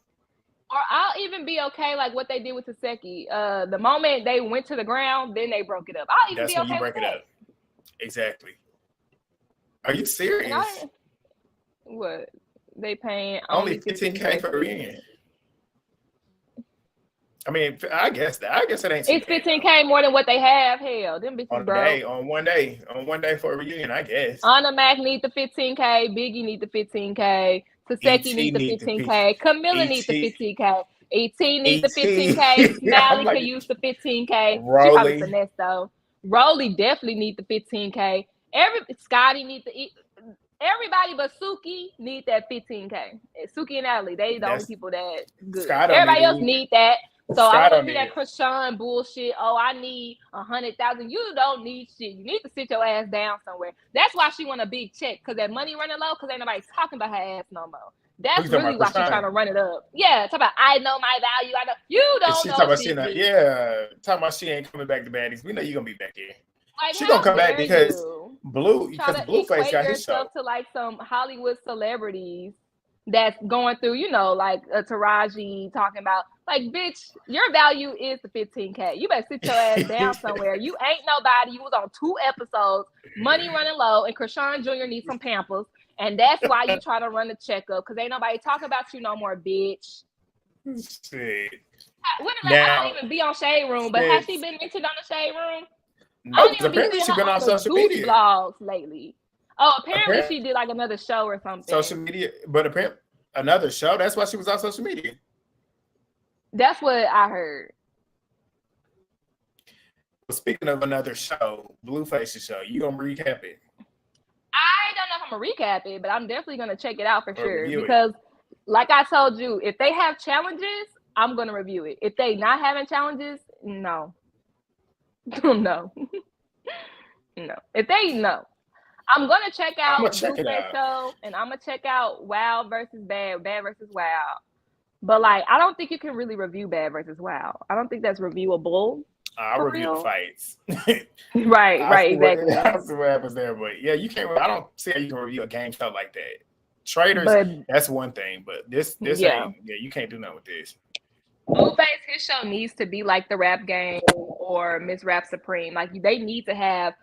Or I'll even be okay, like what they did with Taseki. The moment they went to the ground, then they broke it up. I'll even be okay. That's when you break it up. Exactly. Are you serious? What? They paying only $15K for a reunion. I mean, I guess it ain't. It's $15K more than what they have. Hell, them bitches on one day for a reunion, I guess. Mac need the $15K. Biggie need the $15K. Taseki need the $15K. Camila need the $15K. ET need the $15K. Smiley could use the $15K. Roelly. She probably finesse though. Roelly definitely need the $15K. Scotty need the. Everybody but Suki need that $15K. Suki and Natalie, they the only people that good. Everybody else need that. So I don't do that Krishan bullshit. Oh, I need 100,000. You don't need shit. You need to sit your ass down somewhere. That's why she want a big check, because that money running low, because ain't nobody talking about her ass no more. That's really why she's trying to run it up. Yeah, talk about I know my value. I know you don't know. Talking about she ain't coming back to Baddies. We know you gonna be back here. Like, she gonna come back because Blueface got his show. To like some Hollywood celebrities that's going through, like a Taraji talking about, like, bitch, your value is the $15K. You better sit your ass down somewhere. You ain't nobody. You was on 2 episodes, money running low, and Krishan Jr. needs some Pampers, and that's why you try to run the checkup, because ain't nobody talking about you no more, bitch. Shit. I don't even be on Shade Room, but has she been mentioned on the Shade Room? No, apparently she's been on social media blogs lately. Oh, apparently she did like another show or something. Social media, but apparently another show. That's why she was on social media. That's what I heard. Well, speaking of another show, Blueface's show, you gonna recap it? I don't know if I'm gonna recap it, but I'm definitely gonna check it out for sure. Because, like I told you, if they have challenges, I'm gonna review it. If they not having challenges, no. No. If they I'm gonna check out Blueface show, and I'm gonna check out Wow versus Bad versus Wow. But like, I don't think you can really review Bad versus Wow. I don't think that's reviewable. I'll review the fights. right, exactly. That's what happens there, but yeah, you can't. I don't see how you can review a game show like that. Traders, that's one thing, but this ain't. Yeah, you can't do nothing with this. Blueface, his show needs to be like the Rap Game or Miss Rap Supreme. Like, they need to have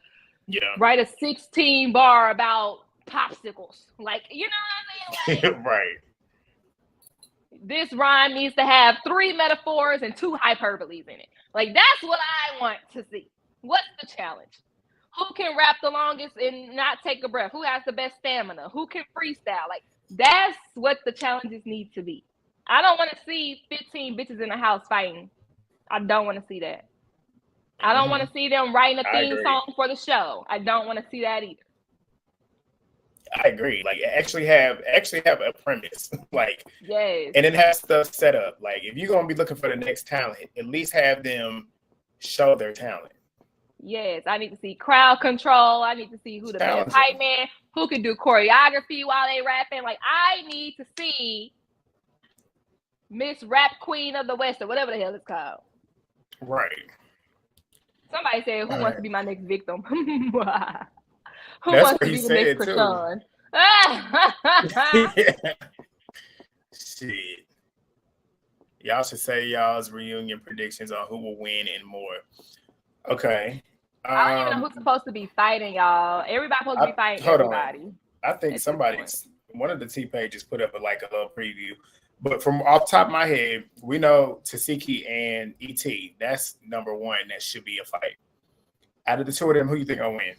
write a 16 bar about popsicles. Like, you know what I'm saying? Like, right. This rhyme needs to have 3 metaphors and 2 hyperboles in it. Like, that's what I want to see. What's the challenge? Who can rap the longest and not take a breath? Who has the best stamina? Who can freestyle? Like, that's what the challenges need to be. I don't want to see 15 bitches in the house fighting. I don't want to see that. I don't want to see them writing a theme song for the show. I don't want to see that either. I agree. Like, actually have a premise. Like, yes. And then have stuff set up. Like, if you're gonna be looking for the next talent, at least have them show their talent. Yes, I need to see crowd control. I need to see who the best hype man, who can do choreography while they rapping. Like, I need to see Miss Rap Queen of the West or whatever the hell it's called. Right. Somebody said, who wants to be my next victim? Who wants to be the next Krishan? Shit. Y'all should say y'all's reunion predictions on who will win and more. Okay. I don't even know who's supposed to be fighting, y'all. Everybody's supposed to be fighting everybody. I think one of the T pages put up a little preview. But from off the top of my head, we know Tasiki and ET. That's number one. That should be a fight. Out of the two of them, who you think will win?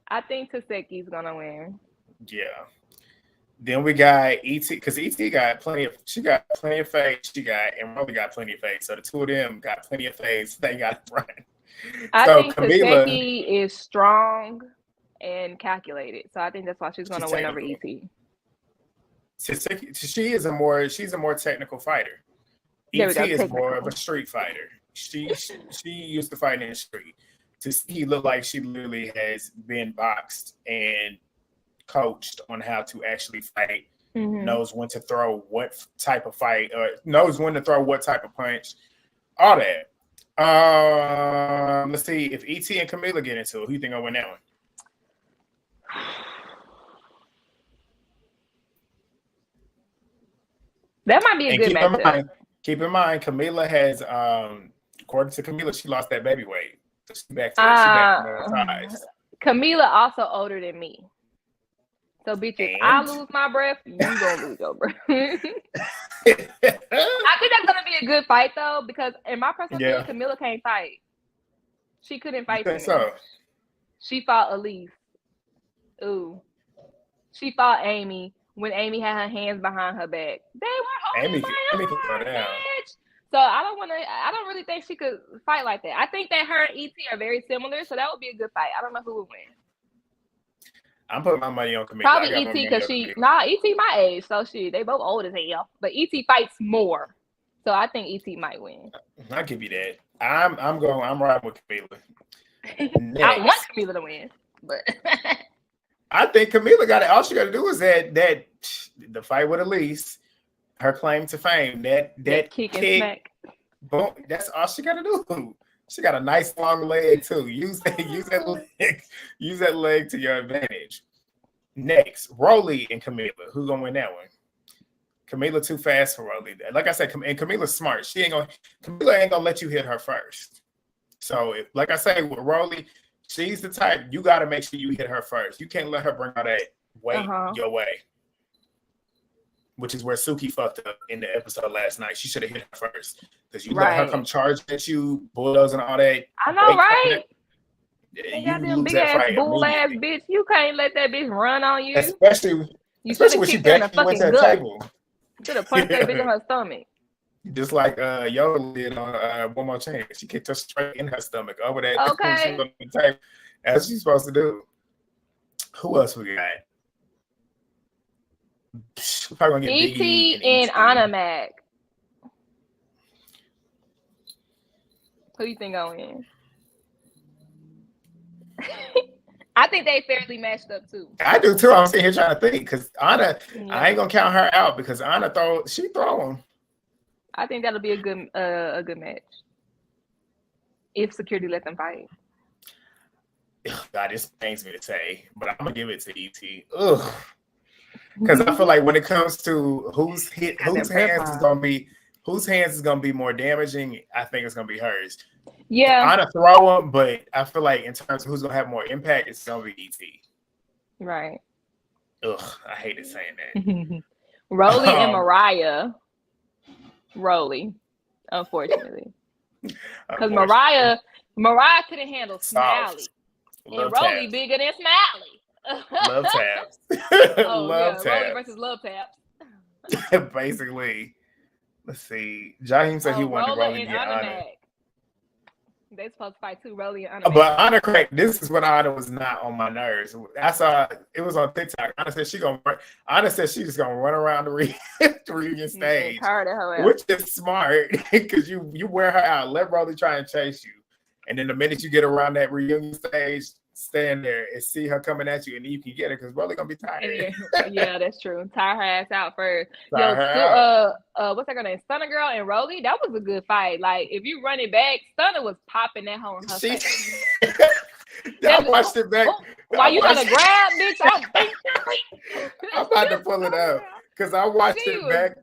I think Taseki's gonna win. Yeah. Then we got ET, because ET got plenty of fades. And Roelly got plenty of fades. So the two of them got plenty of fades. They got to run. I think Taseki is strong and calculated. So I think that's why she's gonna win over ET. She's a more technical fighter. ET is more of a street fighter. She used to fight in the street. Tasiki look like she literally has been boxed and coached on how to actually fight. Knows when to throw what type of fight, or knows when to throw what type of punch. All that. Let's see if ET and Camila get into it. Who you think will win that one? That might be a good matchup. Keep in mind, Camila has, according to Camila, she lost that baby weight. So she's back to normal size. Camila also older than me. So, bitch, if I lose my breath, you gonna lose your breath. I think that's gonna be a good fight, though, because in my personal opinion, Camila can't fight. She couldn't fight. So she fought Elise. Ooh, she fought Amy when Amy had her hands behind her back. They were holding my bitch. So I don't really think she could fight like that. I think that her and ET are very similar, so that would be a good fight. I don't know who would win. I'm putting my money on Camila. Probably ET, because ET my age, so they both old as hell. But ET fights more, so I think ET might win. I'll give you that. I'm riding with Camila. I want Camila to win, but I think Camila got it. All she got to do is that the fight with Elise, her claim to fame, that kick and smack. Boom, that's all she got to do. She got a nice long leg too. Use that leg to your advantage. Next, Roelly and Camila. Who's gonna win that one? Camila too fast for Roelly. Like I said, and Camila's smart. Camila ain't gonna let you hit her first. So, like I say, with Roelly, she's the type you got to make sure you hit her first. You can't let her bring all that weight your way. Which is where Suki fucked up in the episode last night. She should have hit her first. Because you let her come charge at you, bulldoze and all that. I know, right? You got them big ass bull ass bitch. You can't let that bitch run on you. Especially when she back went to the table. You should have punched that bitch in her stomach. Just like Yoda did on One More Chance. She kicked her straight in her stomach over that. Okay. As she's supposed to do. Who else we got? E.T. and Anamac. Who you think gonna win? I think they fairly matched up too. I do too. I'm sitting here trying to think because Anna, I ain't gonna count her out because Anna she throwing. I think that'll be a good match if security let them fight. God, this pains me to say, but I'm gonna give it to E.T. Ugh. Because I feel like when it comes to whose hands is gonna be more damaging, I think it's gonna be hers. Yeah, I'm gonna throw them, but I feel like in terms of who's gonna have more impact, it's gonna be ET. Right. Ugh, I hated saying that. Roelly and Mariah. Roelly, unfortunately, because Mariah couldn't handle Smiley, and Roelly bigger than Smiley. Love taps. Love taps. Roelly versus love taps. Basically, let's see. Jaheim said he wanted Roelly to get Anna. They supposed to fight too, Roelly and Anna. But Anna cracked. This is when Anna was not on my nerves. I saw it was on TikTok. Anna said she's just gonna run around the reunion stage, which is smart because you wear her out. Let Roelly try and chase you, and then the minute you get around that reunion stage, stand there and see her coming at you, and then you can get her because Roelly gonna be tired. Yeah, that's true. Tire her ass out first. What's that name? Stunner Girl and Roelly. That was a good fight. Like if you run it back, Stunner was popping that home in her face. I watched it back. Why you gonna grab, bitch? I'm about to pull it up because I watched it back.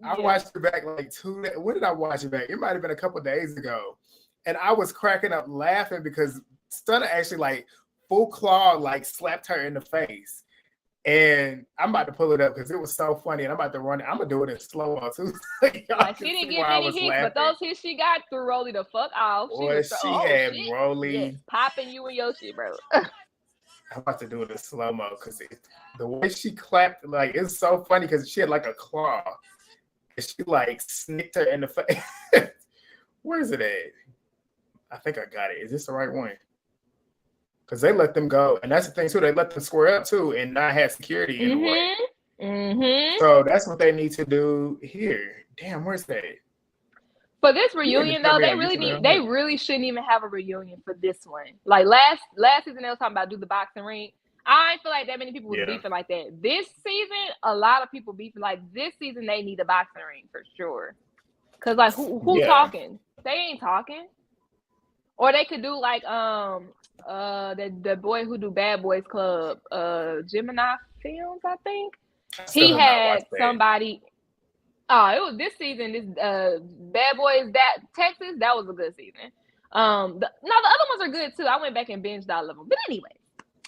I watched it back like when did I watch it back? It might have been a couple of days ago, and I was cracking up laughing because Stunner actually like full claw like slapped her in the face. And I'm about to pull it up because it was so funny, and I'm about to run it. I'm gonna do it in slow-mo too. Like she didn't get any hits, but those hits she got threw Roelly the fuck off. She had Roelly. Yes, popping you and your shit, bro. I'm about to do it in slow-mo because the way she clapped, like, it's so funny because she had like a claw. And she like snicked her in the face. Where is it at? I think I got it. Is this the right one? Because they let them go. And that's the thing, too. They let them square up, too, and not have security in the way. Mm-hmm. So that's what they need to do here. Damn, where's that? For this reunion, though, they really shouldn't even have a reunion for this one. Like, last season, they was talking about do the boxing ring. I ain't feel like that many people was beefing like that. This season, a lot of people beefing. Like, this season, they need a boxing ring for sure. Because, like, who talking? They ain't talking. Or they could do, like, the boy who do Bad Boys Club, Gemini Films, I think. He had somebody. Oh, it was this season. This Bad Boys Texas. That was a good season. The other ones are good too. I went back and binged all of them. But anyway,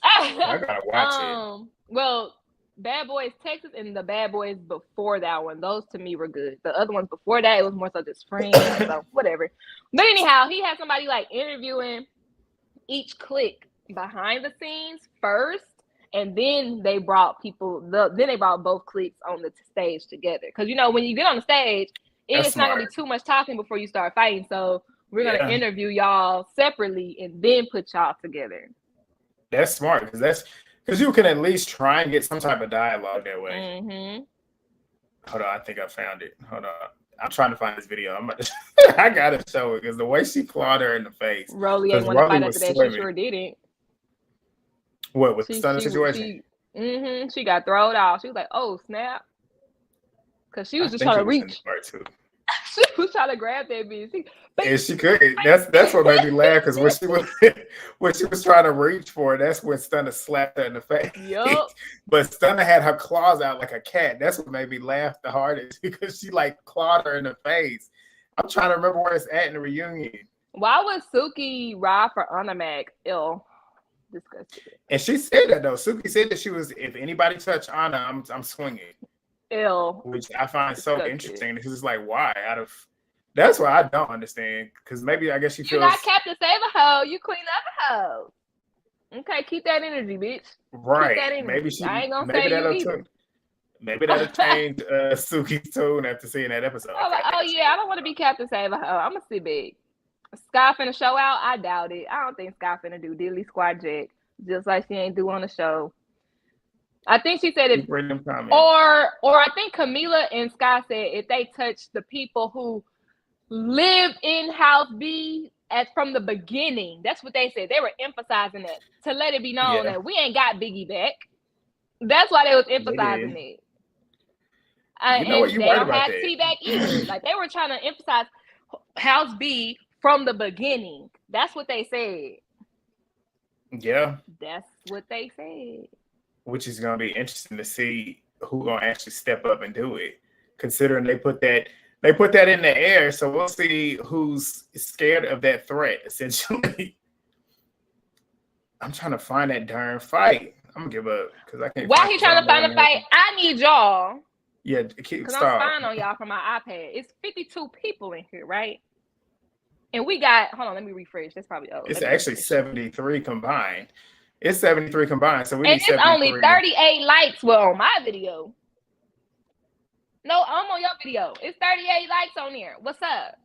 I gotta watch it. Well, Bad Boys Texas and the Bad Boys before that one, those to me were good. The other ones before that, it was more so just friends, so whatever. But anyhow, he had somebody like interviewing each clique behind the scenes first, and then they brought both cliques on the stage together. Because when you get on the stage, it's not gonna be too much talking before you start fighting. So we're gonna interview y'all separately and then put y'all together. That's smart because you can at least try and get some type of dialogue that way. Mm-hmm. Hold on, I think I found it. Hold on. I'm trying to find this video. I gotta show it because the way she clawed her in the face. Roelly ain't want to fight after that. She sure didn't. What with the Stunner situation? She got thrown off. She was like, "Oh snap!" Because she was just trying to reach. She was trying to grab that bitch. And she couldn't. That's what made me laugh because when she was trying to reach for it, that's when Stunner slapped her in the face. Yup. But Stunner had her claws out like a cat. That's what made me laugh the hardest because she like clawed her in the face. I'm trying to remember where it's at in the reunion. Why would Suki ride for Anamac? Ill. Disgusting. And she said that though. Suki said that she was, if anybody touched Anna, I'm swinging. Ill. Which I find so interesting because it's like, why? That's what I don't understand. Because maybe I guess she feels. You're not Captain Save a Hoe. You queen of a hoe. Okay, keep that energy, bitch. Right. Keep that energy. Maybe she. I ain't gonna say you either. Maybe that'll change Suki's tune after seeing that episode. Oh yeah, I don't want to be Captain Save a Hoe. I'm gonna sit big. Sky finna show out? I doubt it. I don't think Sky finna do diddly squad jack, just like she ain't do on the show. I think she said it, or I think Camila and Sky said if they touch the people who live in House B from the beginning, that's what they said. They were emphasizing that to let it be known that we ain't got Biggie back. That's why they was emphasizing it. And they don't have T back either. Like they were trying to emphasize House B from the beginning. That's what they said. Yeah. That's what they said. Which is going to be interesting to see who going to actually step up and do it. Considering they put that in the air, so we'll see who's scared of that threat, essentially. I'm trying to find that darn fight. I'm going to give up because I can't. While he's trying to find a fight, I need y'all. Yeah, because I'm spying on y'all from my iPad. It's 52 people in here, right? And we got, hold on, let me refresh. That's probably It's actually 73 combined. It's 73 combined, so we need 73. And it's only 38 likes. Well, on my video. No, I'm on your video. It's 38 likes on there. What's up?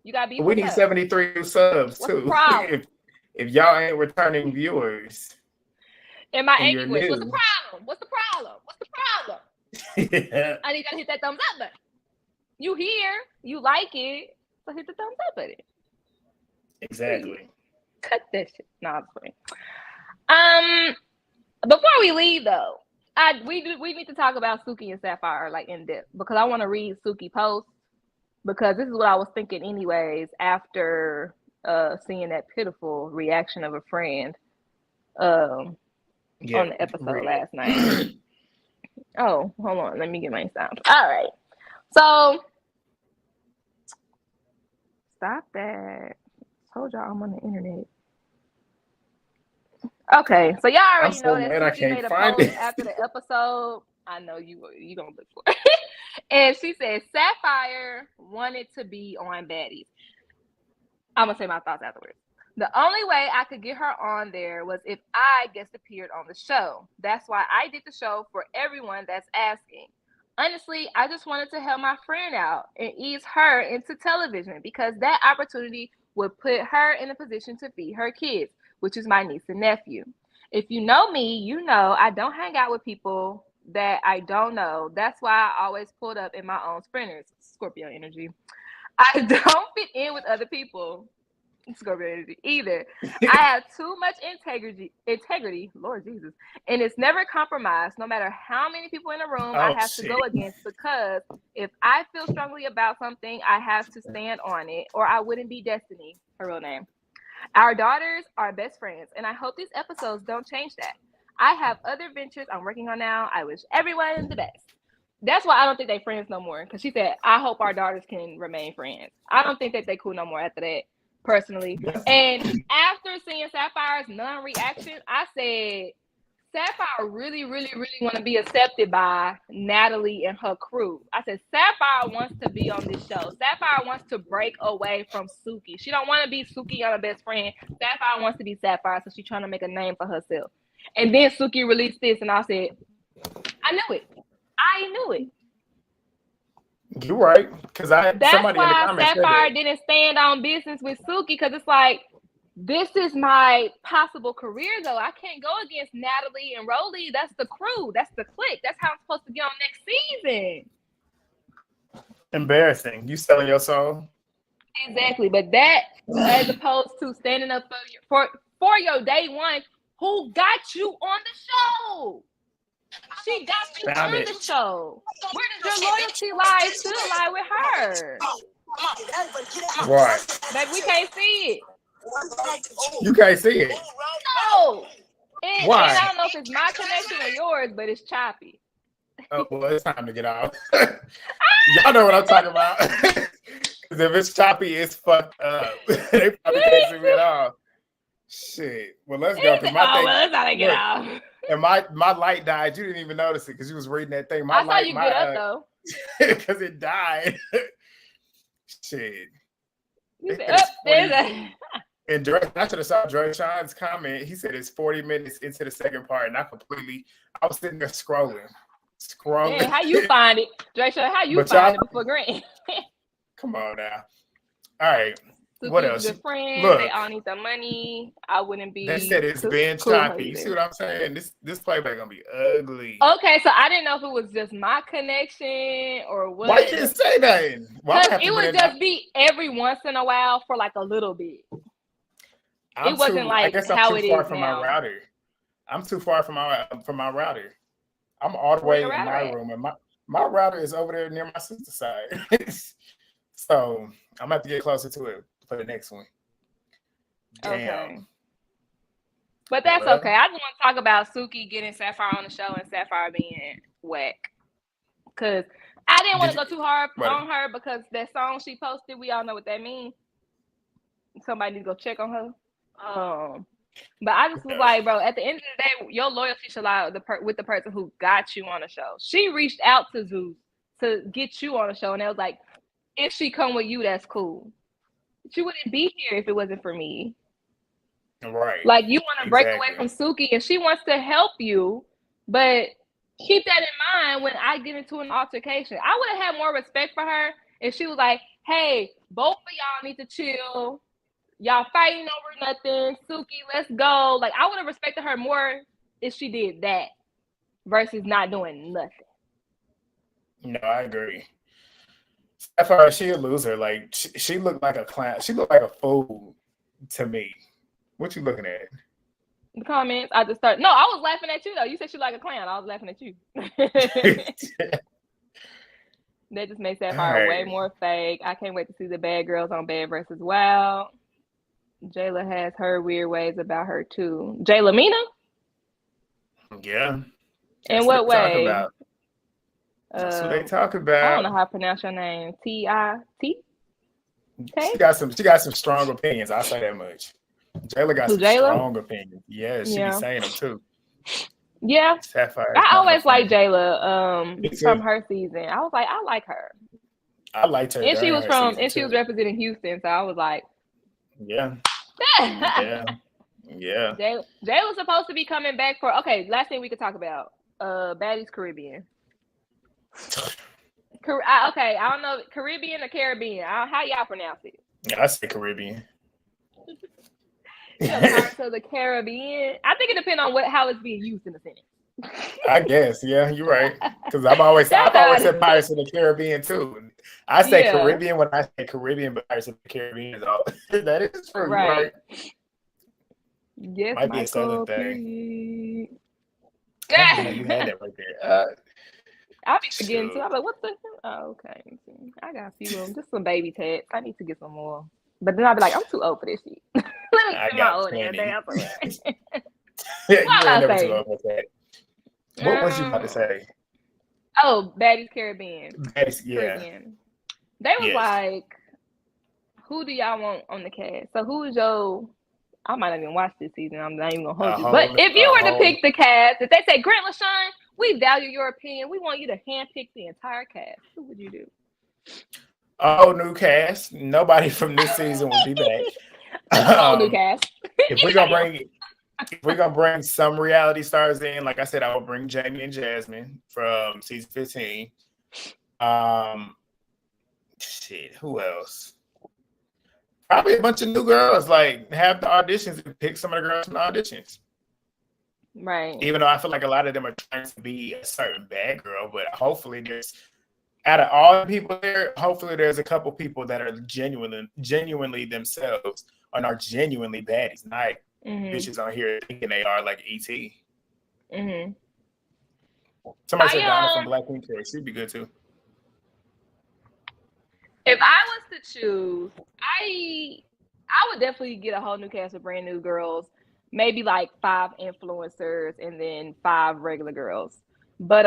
You got to be. We need 73 new subs What's too. The problem? if y'all ain't returning viewers. Am I angry with? What's the problem? What's the problem? What's the problem? Yeah. I need to hit that thumbs up button. You here? You like it? So hit the thumbs up button. Exactly. Cut that shit. No, I'm playing. Before we leave though, we need to talk about Suki and Sapphire like in depth because I want to read Suki post because this is what I was thinking anyways after seeing that pitiful reaction of a friend on the episode last night. Oh, hold on, let me get my sound. All right, so stop that. Told y'all I'm on the internet. Okay, so y'all already so know that mad I Suki can't made a find post it. after the episode. I know you gonna look for it. And she said Sapphire wanted to be on Baddies. I'm gonna say my thoughts afterwards. The only way I could get her on there was if I guest appeared on the show. That's why I did the show for everyone that's asking. Honestly, I just wanted to help my friend out and ease her into television because that opportunity would put her in a position to feed her kids, which is my niece and nephew. If you know me, you know I don't hang out with people that I don't know. That's why I always pulled up in my own sprinters. Scorpio energy. I don't fit in with other people. Scorpio energy either. I have too much integrity, Lord Jesus, and it's never compromised. No matter how many people in the room I have to go against, because if I feel strongly about something, I have to stand on it, or I wouldn't be Destiny, her real name. Our daughters are best friends, and I hope these episodes don't change that. I have other ventures I'm working on now. I wish everyone the best. That's why I don't think they friends no more. Because she said, I hope our daughters can remain friends. I don't think that they cool no more after that, personally. And after seeing Sapphire's non-reaction, I said, Sapphire really, really, really want to be accepted by Natalie and her crew. I said, Sapphire wants to be on this show. Sapphire wants to break away from Suki. She don't want to be Suki on her best friend. Sapphire wants to be Sapphire, so she's trying to make a name for herself. And then Suki released this, and I said, I knew it. I knew it. You're right, because That's somebody in the why comments Sapphire said didn't stand on business with Suki, because it's like, this is my possible career, though. I can't go against Natalie and Roelly. That's the crew. That's the clique. That's how I'm supposed to get on next season. Embarrassing. You selling your soul? Exactly. But that, as opposed to standing up for your day one, who got you on the show? She got you on the show. Where does your loyalty lie? Still lie with her. Right. Baby, we can't see it. You can't see it. No. And Why? I don't know if it's my connection or yours, but it's choppy. Oh, well, it's time to get out. Y'all know what I'm talking about. Because if it's choppy, it's fucked up. They probably can't see me at all. Shit. Well, let's go. Let's not get out. And my light died. You didn't even notice it because you was reading that thing. I saw you get up though. Because it died. Shit. And I should have saw Dre Sean's comment. He said it's 40 minutes into the second part, and I was sitting there scrolling. Man, how you find it, Dre Sean? How you find it before Grant? Come on now. All right. Suki's what else? Good friend. Look, they all need the money. I wouldn't be. They said it's been choppy. You see what I'm saying? This playback gonna be ugly. Okay, so I didn't know if it was just my connection or what. Why you didn't say that? Because it would just be every once in a while for like a little bit. It wasn't like how it is now. I'm too far from my router. I'm too far from my router. I'm all the way in my room, and my router is over there near my sister's side. So I'm gonna have to get closer to it for the next one. Damn. Okay. But that's okay. I just want to talk about Suki getting Sapphire on the show and Sapphire being whack. Because I didn't want to go too hard on her because that song she posted, we all know what that means. Somebody needs to go check on her. But I just was like, bro, at the end of the day, your loyalty should lie with the person who got you on the show. She reached out to Zeus to get you on the show, and it was like, if she come with you, that's cool. She wouldn't be here if it wasn't for me. Right. Like, you want to break away from Suki, and she wants to help you, but keep that in mind when I get into an altercation. I would have had more respect for her if she was like, hey, both of y'all need to chill. Y'all fighting over nothing. Suki, let's go. Like, I would have respected her more if she did that versus not doing nothing. No, I agree. Sapphire, she a loser. Like, she looked like a clown. She looked like a fool to me. What you looking at? The comments. I just started. No, I was laughing at you though. You said she like a clown. I was laughing at you. That just makes Sapphire way more fake. I can't wait to see the bad girls on Bad versus Wild. Jayla has her weird ways about her too. Jayla Mina? Yeah. In what way? That's what they talk about. I don't know how to pronounce your name. T-I-T? She got some strong opinions. I'll say that much. Jayla got some strong opinions. Yeah, she be saying them too. Yeah. Sapphire. I always liked Jayla from her season. I was like, I like her. I liked her. And she was she was representing Houston, so I was like, yeah. Jayla was supposed to be coming back for last thing we could talk about. Baddies Caribbean. I don't know, Caribbean or Caribbean. How y'all pronounce it? I say Caribbean. Pirates of the Caribbean. I think it depends on how it's being used in the sentence. I guess, yeah, you're right. Because I've always said Pirates of the Caribbean too. I say Caribbean when I say Caribbean, but Pirates of the Caribbean is all. That is true, right? Yes, might be a southern thing. Yeah, you had that right there. I'll be forgetting too. I'm like, what the hell? Oh, okay. I got a few of them, just some baby tats. I need to get some more. But then I'll be like, I'm too old for this shit. Let me get my old ass down somewhere. You ain't never too old for that. What was you about to say? Oh, Baddies Caribbean. Baddies, yeah. Caribbean. They was like, who do y'all want on the cast? So who is your... I might not even watch this season. I'm not even going to hold you. But if you were to pick the cast, if they say, Grant LaShawn, we value your opinion. We want you to handpick the entire cast. Who would you do? Oh, new cast. Nobody from this season will be back. New cast. If we're gonna bring some reality stars in, like I said, I will bring Jamie and Jasmine from season 15. Who else? Probably a bunch of new girls. Like, have the auditions and pick some of the girls from the auditions. Right. Even though I feel like a lot of them are trying to be a certain bad girl, but hopefully there's, out of all the people there, hopefully there's a couple people that are genuinely themselves and are genuinely baddies, not bitches on here thinking they are like E.T. Somebody said Donna from Black Pink Care. She'd be good too. If I was to choose, I would definitely get a whole new cast of brand new girls. Maybe like 5 influencers and then 5 regular girls. But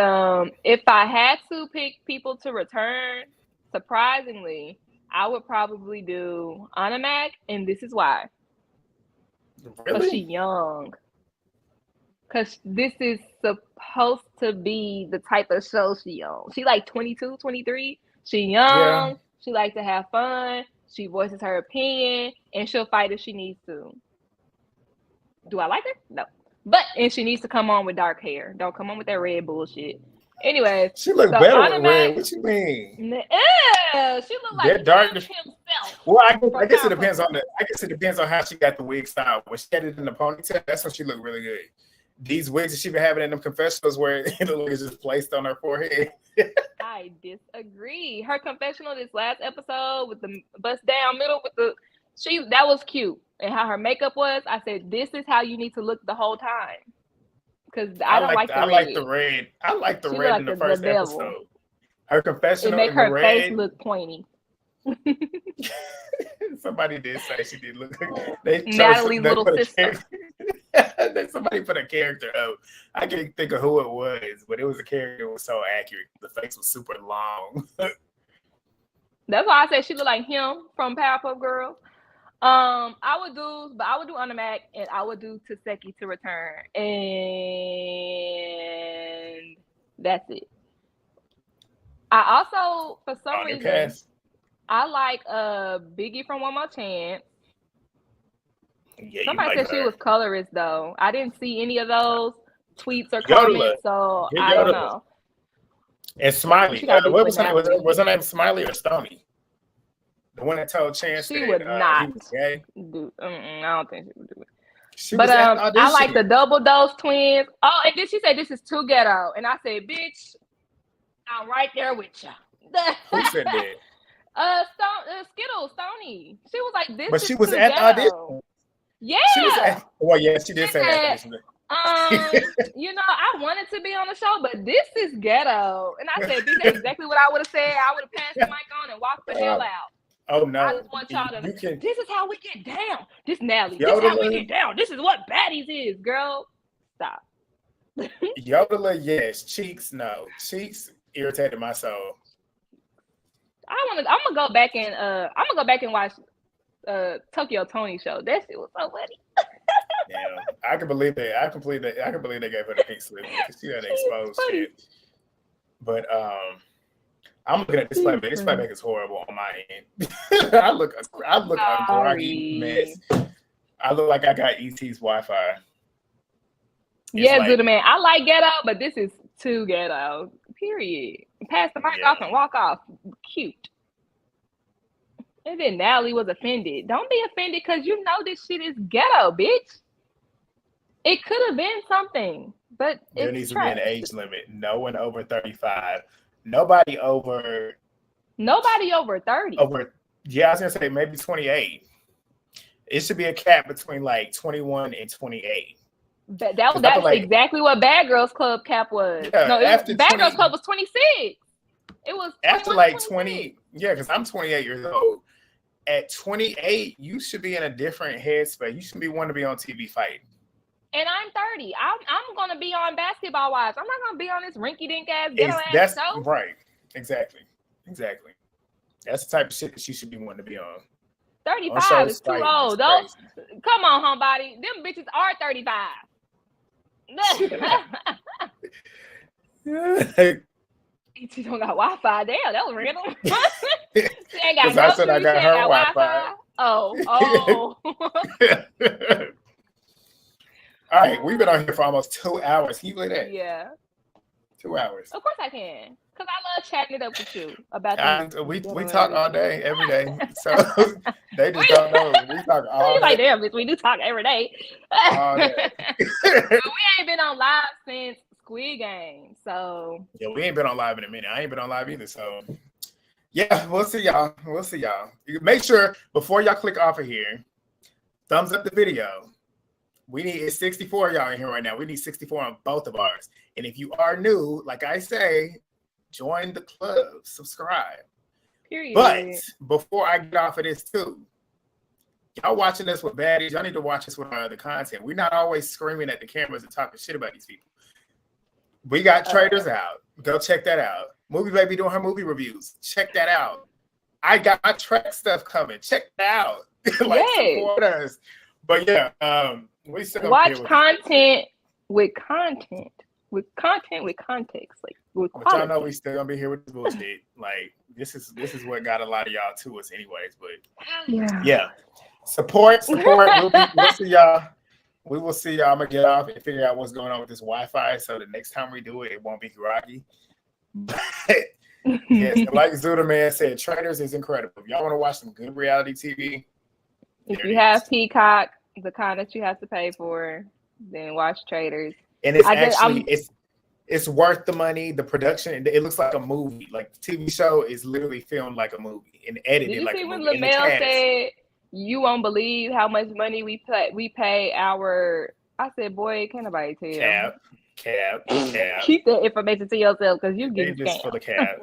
if I had to pick people to return, surprisingly, I would probably do Anna Mac, and this is why. Because she's young. Because this is supposed to be the type of show she on. She like 22, 23. She young. Yeah. She likes to have fun. She voices her opinion, and she'll fight if she needs to. Do I like her? No. And she needs to come on with dark hair. Don't come on with that red bullshit. Anyways. She look better with red. What you mean? She look like dark himself. Well, I guess it depends on how she got the wig style. When she had it in the ponytail, that's when she looked really good. These wigs that she been having in them confessionals where it look is just placed on her forehead. I disagree. Her confessional this last episode with the bust down middle with that was cute. And how her makeup was, I said, this is how you need to look the whole time. Because I like the red. I like the red in the first episode. Her confessional. It make her face look pointy. Somebody did say she did look good. Natalie's little sister. Somebody put a character up. I can't think of who it was, but it was a character that was so accurate. The face was super long. That's why I said she looked like him from Powerpuff Girls. I would do Anna Mac, and I would do Taseki to return, and that's it. I also, for some reason, I like Biggie from One More Chance. Yeah, somebody said she was colorist though. I didn't see any of those tweets or comments, so I don't know. And Smiley, what was her name? Was her name Smiley or Stony? The one that told Chance she that would not he was gay. I don't think she would do it. But I like the double dose twins. Oh, and then she said this is too ghetto, and I said, "Bitch, I'm right there with you." Who said that? Skittles, Stony. She was like, "This." But she was at the audition. Yeah. She did say that. I wanted to be on the show, but this is ghetto. And I said, "This is exactly what I would have said. I would have passed the mic on and walked the hell out." Oh no! I just want y'all to. This is how we get down. This Natalie. This is how we get down. This is what Baddies is, girl. Stop. Yodeler, yes. Cheeks, no. Cheeks irritated my soul. I'm gonna go back and watch Tokyo Tony show. That shit was so funny. Yeah, I can believe that. I can believe they gave her the pink slip because she had exposed shit. But I'm looking at this playback. This playback is horrible on my end. I look a groggy mess. I look like I got ET's Wi-Fi. Yeah, like, man. I like ghetto, but this is too ghetto. Period. Pass the mic off and walk off. Cute. And then Natalie was offended. Don't be offended because you know this shit is ghetto, bitch. It could have been something, but there needs to be an age limit. No one over 35. Nobody over 30. Yeah, I was gonna say maybe 28. It should be a cap between like 21 and 28. That's exactly what Bad Girls Club cap was. Yeah, no, Bad Girls Club was 26. It was after like 20. Yeah, because I'm 28 years old. At 28, you should be in a different headspace. You should be wanting to be on TV fighting. And I'm 30. I'm gonna be on Basketball Wives. I'm not gonna be on this rinky-dink ass ghetto ass show. Right. Exactly. That's the type of shit that she should be wanting to be on. 35 is too old. Those, come on, homebody. Them bitches are 35. She don't got Wi-Fi. Damn, that was random. She ain't got I said I got her Wi-Fi. Oh. All right, we've been on here for almost 2 hours. Can you believe that? Yeah. 2 hours. Of course I can. Because I love chatting it up with you about we talk all day, every day. So they just don't know. We talk all day. Like, damn, bitch, we do talk every day. All day. But we ain't been on live since Squid Game. So yeah, we ain't been on live in a minute. I ain't been on live either. So yeah, we'll see y'all. Make sure before y'all click off of here, thumbs up the video. We need 64 y'all in here right now. We need 64 on both of ours. And if you are new, like I say, join the club, subscribe. Period. But before I get off of this too, y'all watching this with Baddies, y'all need to watch this with our other content. We're not always screaming at the cameras and talking shit about these people. We got Traders out. Go check that out. Movie Baby doing her movie reviews. Check that out. I got my track stuff coming. Check that out. Support us. But yeah, we still watch content with content. With context, like with quality. But y'all know we still gonna be here with this bullshit. Like this is what got a lot of y'all to us, anyways. But yeah. Support. We'll see y'all. We will see y'all. I'm gonna get off and figure out what's going on with this Wi-Fi. So the next time we do it, it won't be groggy. But yes, like Zuda Man said, Traders is incredible. If y'all want to watch some good reality TV, if you have Peacock, the kind that you have to pay for, then watch Traders. And it's worth the money. The production, it looks like a movie. Like the TV show is literally filmed like a movie and edited like a movie. Did you see when LaMel said, "You won't believe how much money we pay our"? I said, "Boy, can't nobody tell." Cap. Keep that information to yourself because you get just full of cap.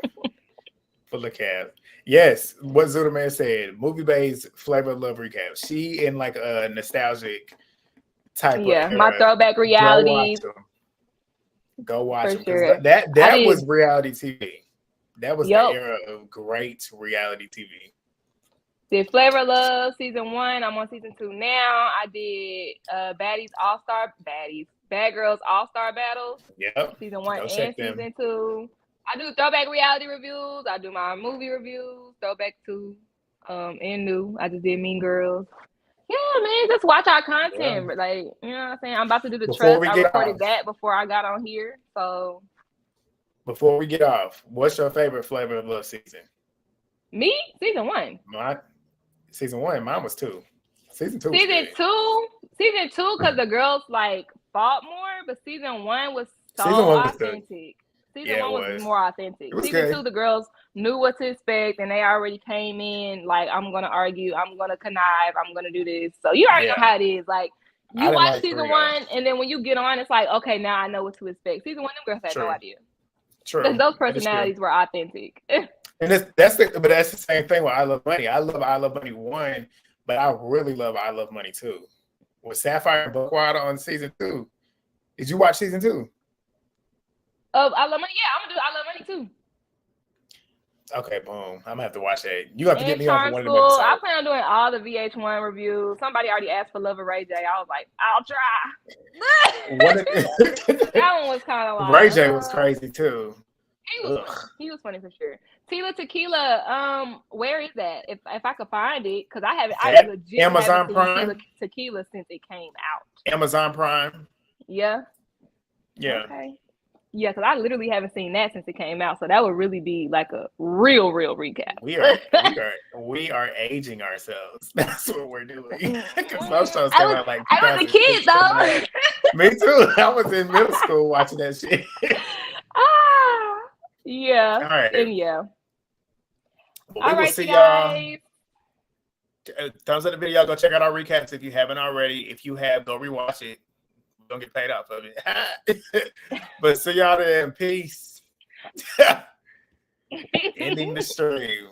Full of cap. Yes, what Zuda Man said. Movie Bay's Flavor of Love recap. She in like a nostalgic type of era. My throwback reality. Go watch them. Sure. That was reality TV. That was the era of great reality TV. Did Flavor of Love season 1. I'm on season 2 now. I did Bad Girls All-Star Battles. Yep. Season 1 and season 2. I do throwback reality reviews. I do my movie reviews, throwback to and new. I just did Mean Girls. Yeah, man, just watch our content. Yeah. Like, you know what I'm saying? I'm about to do the trust. I recorded that before I got on here. So before we get off, what's your favorite Flavor of Love season? Me? Season 1. Season 1, mine was 2. Season 2. Season 2, because the girls like fought more, but season 1 was so authentic. Season 1 was more authentic. Season 2, the girls knew what to expect, and they already came in like, I'm gonna argue, I'm gonna connive, I'm gonna do this. So you already know how it is. Like you watch season 1, and then when you get on, it's like, okay, now I know what to expect. Season 1, them girls had no idea. True. Because those personalities were authentic. And that's the same thing with I Love Money. I love I Love Money 1, but I really love I Love Money 2. With Sapphire and Buckwater on season 2. Did you watch season 2? Of I Love Money? Yeah, I'm gonna do I Love Money too. Okay, boom. I'm gonna have to watch that. You have to get And me on for Charm one of them School. episodes. I plan on doing all the VH1 reviews. Somebody already asked for Love of Ray J. I was like, I'll try. That one was kind of like Ray J was crazy too. He was funny for sure. Tila Tequila, where is that? If I could find it, because I legit Amazon haven't Prime? seen Tequila since it came out. Amazon Prime. Yeah. Yeah. Okay. Yeah, because I literally haven't seen that since it came out, so that would really be like a real recap. We are aging ourselves. That's what we're doing. Because most shows came out like I was a kid though. Me too. I was in middle school watching that shit. Yeah. All right. And yeah. Well, all we will right, see y'all. Thumbs up the video. Go check out our recaps if you haven't already. If you have, go rewatch it. Don't get paid off of it. But see y'all then. Peace. Ending the stream.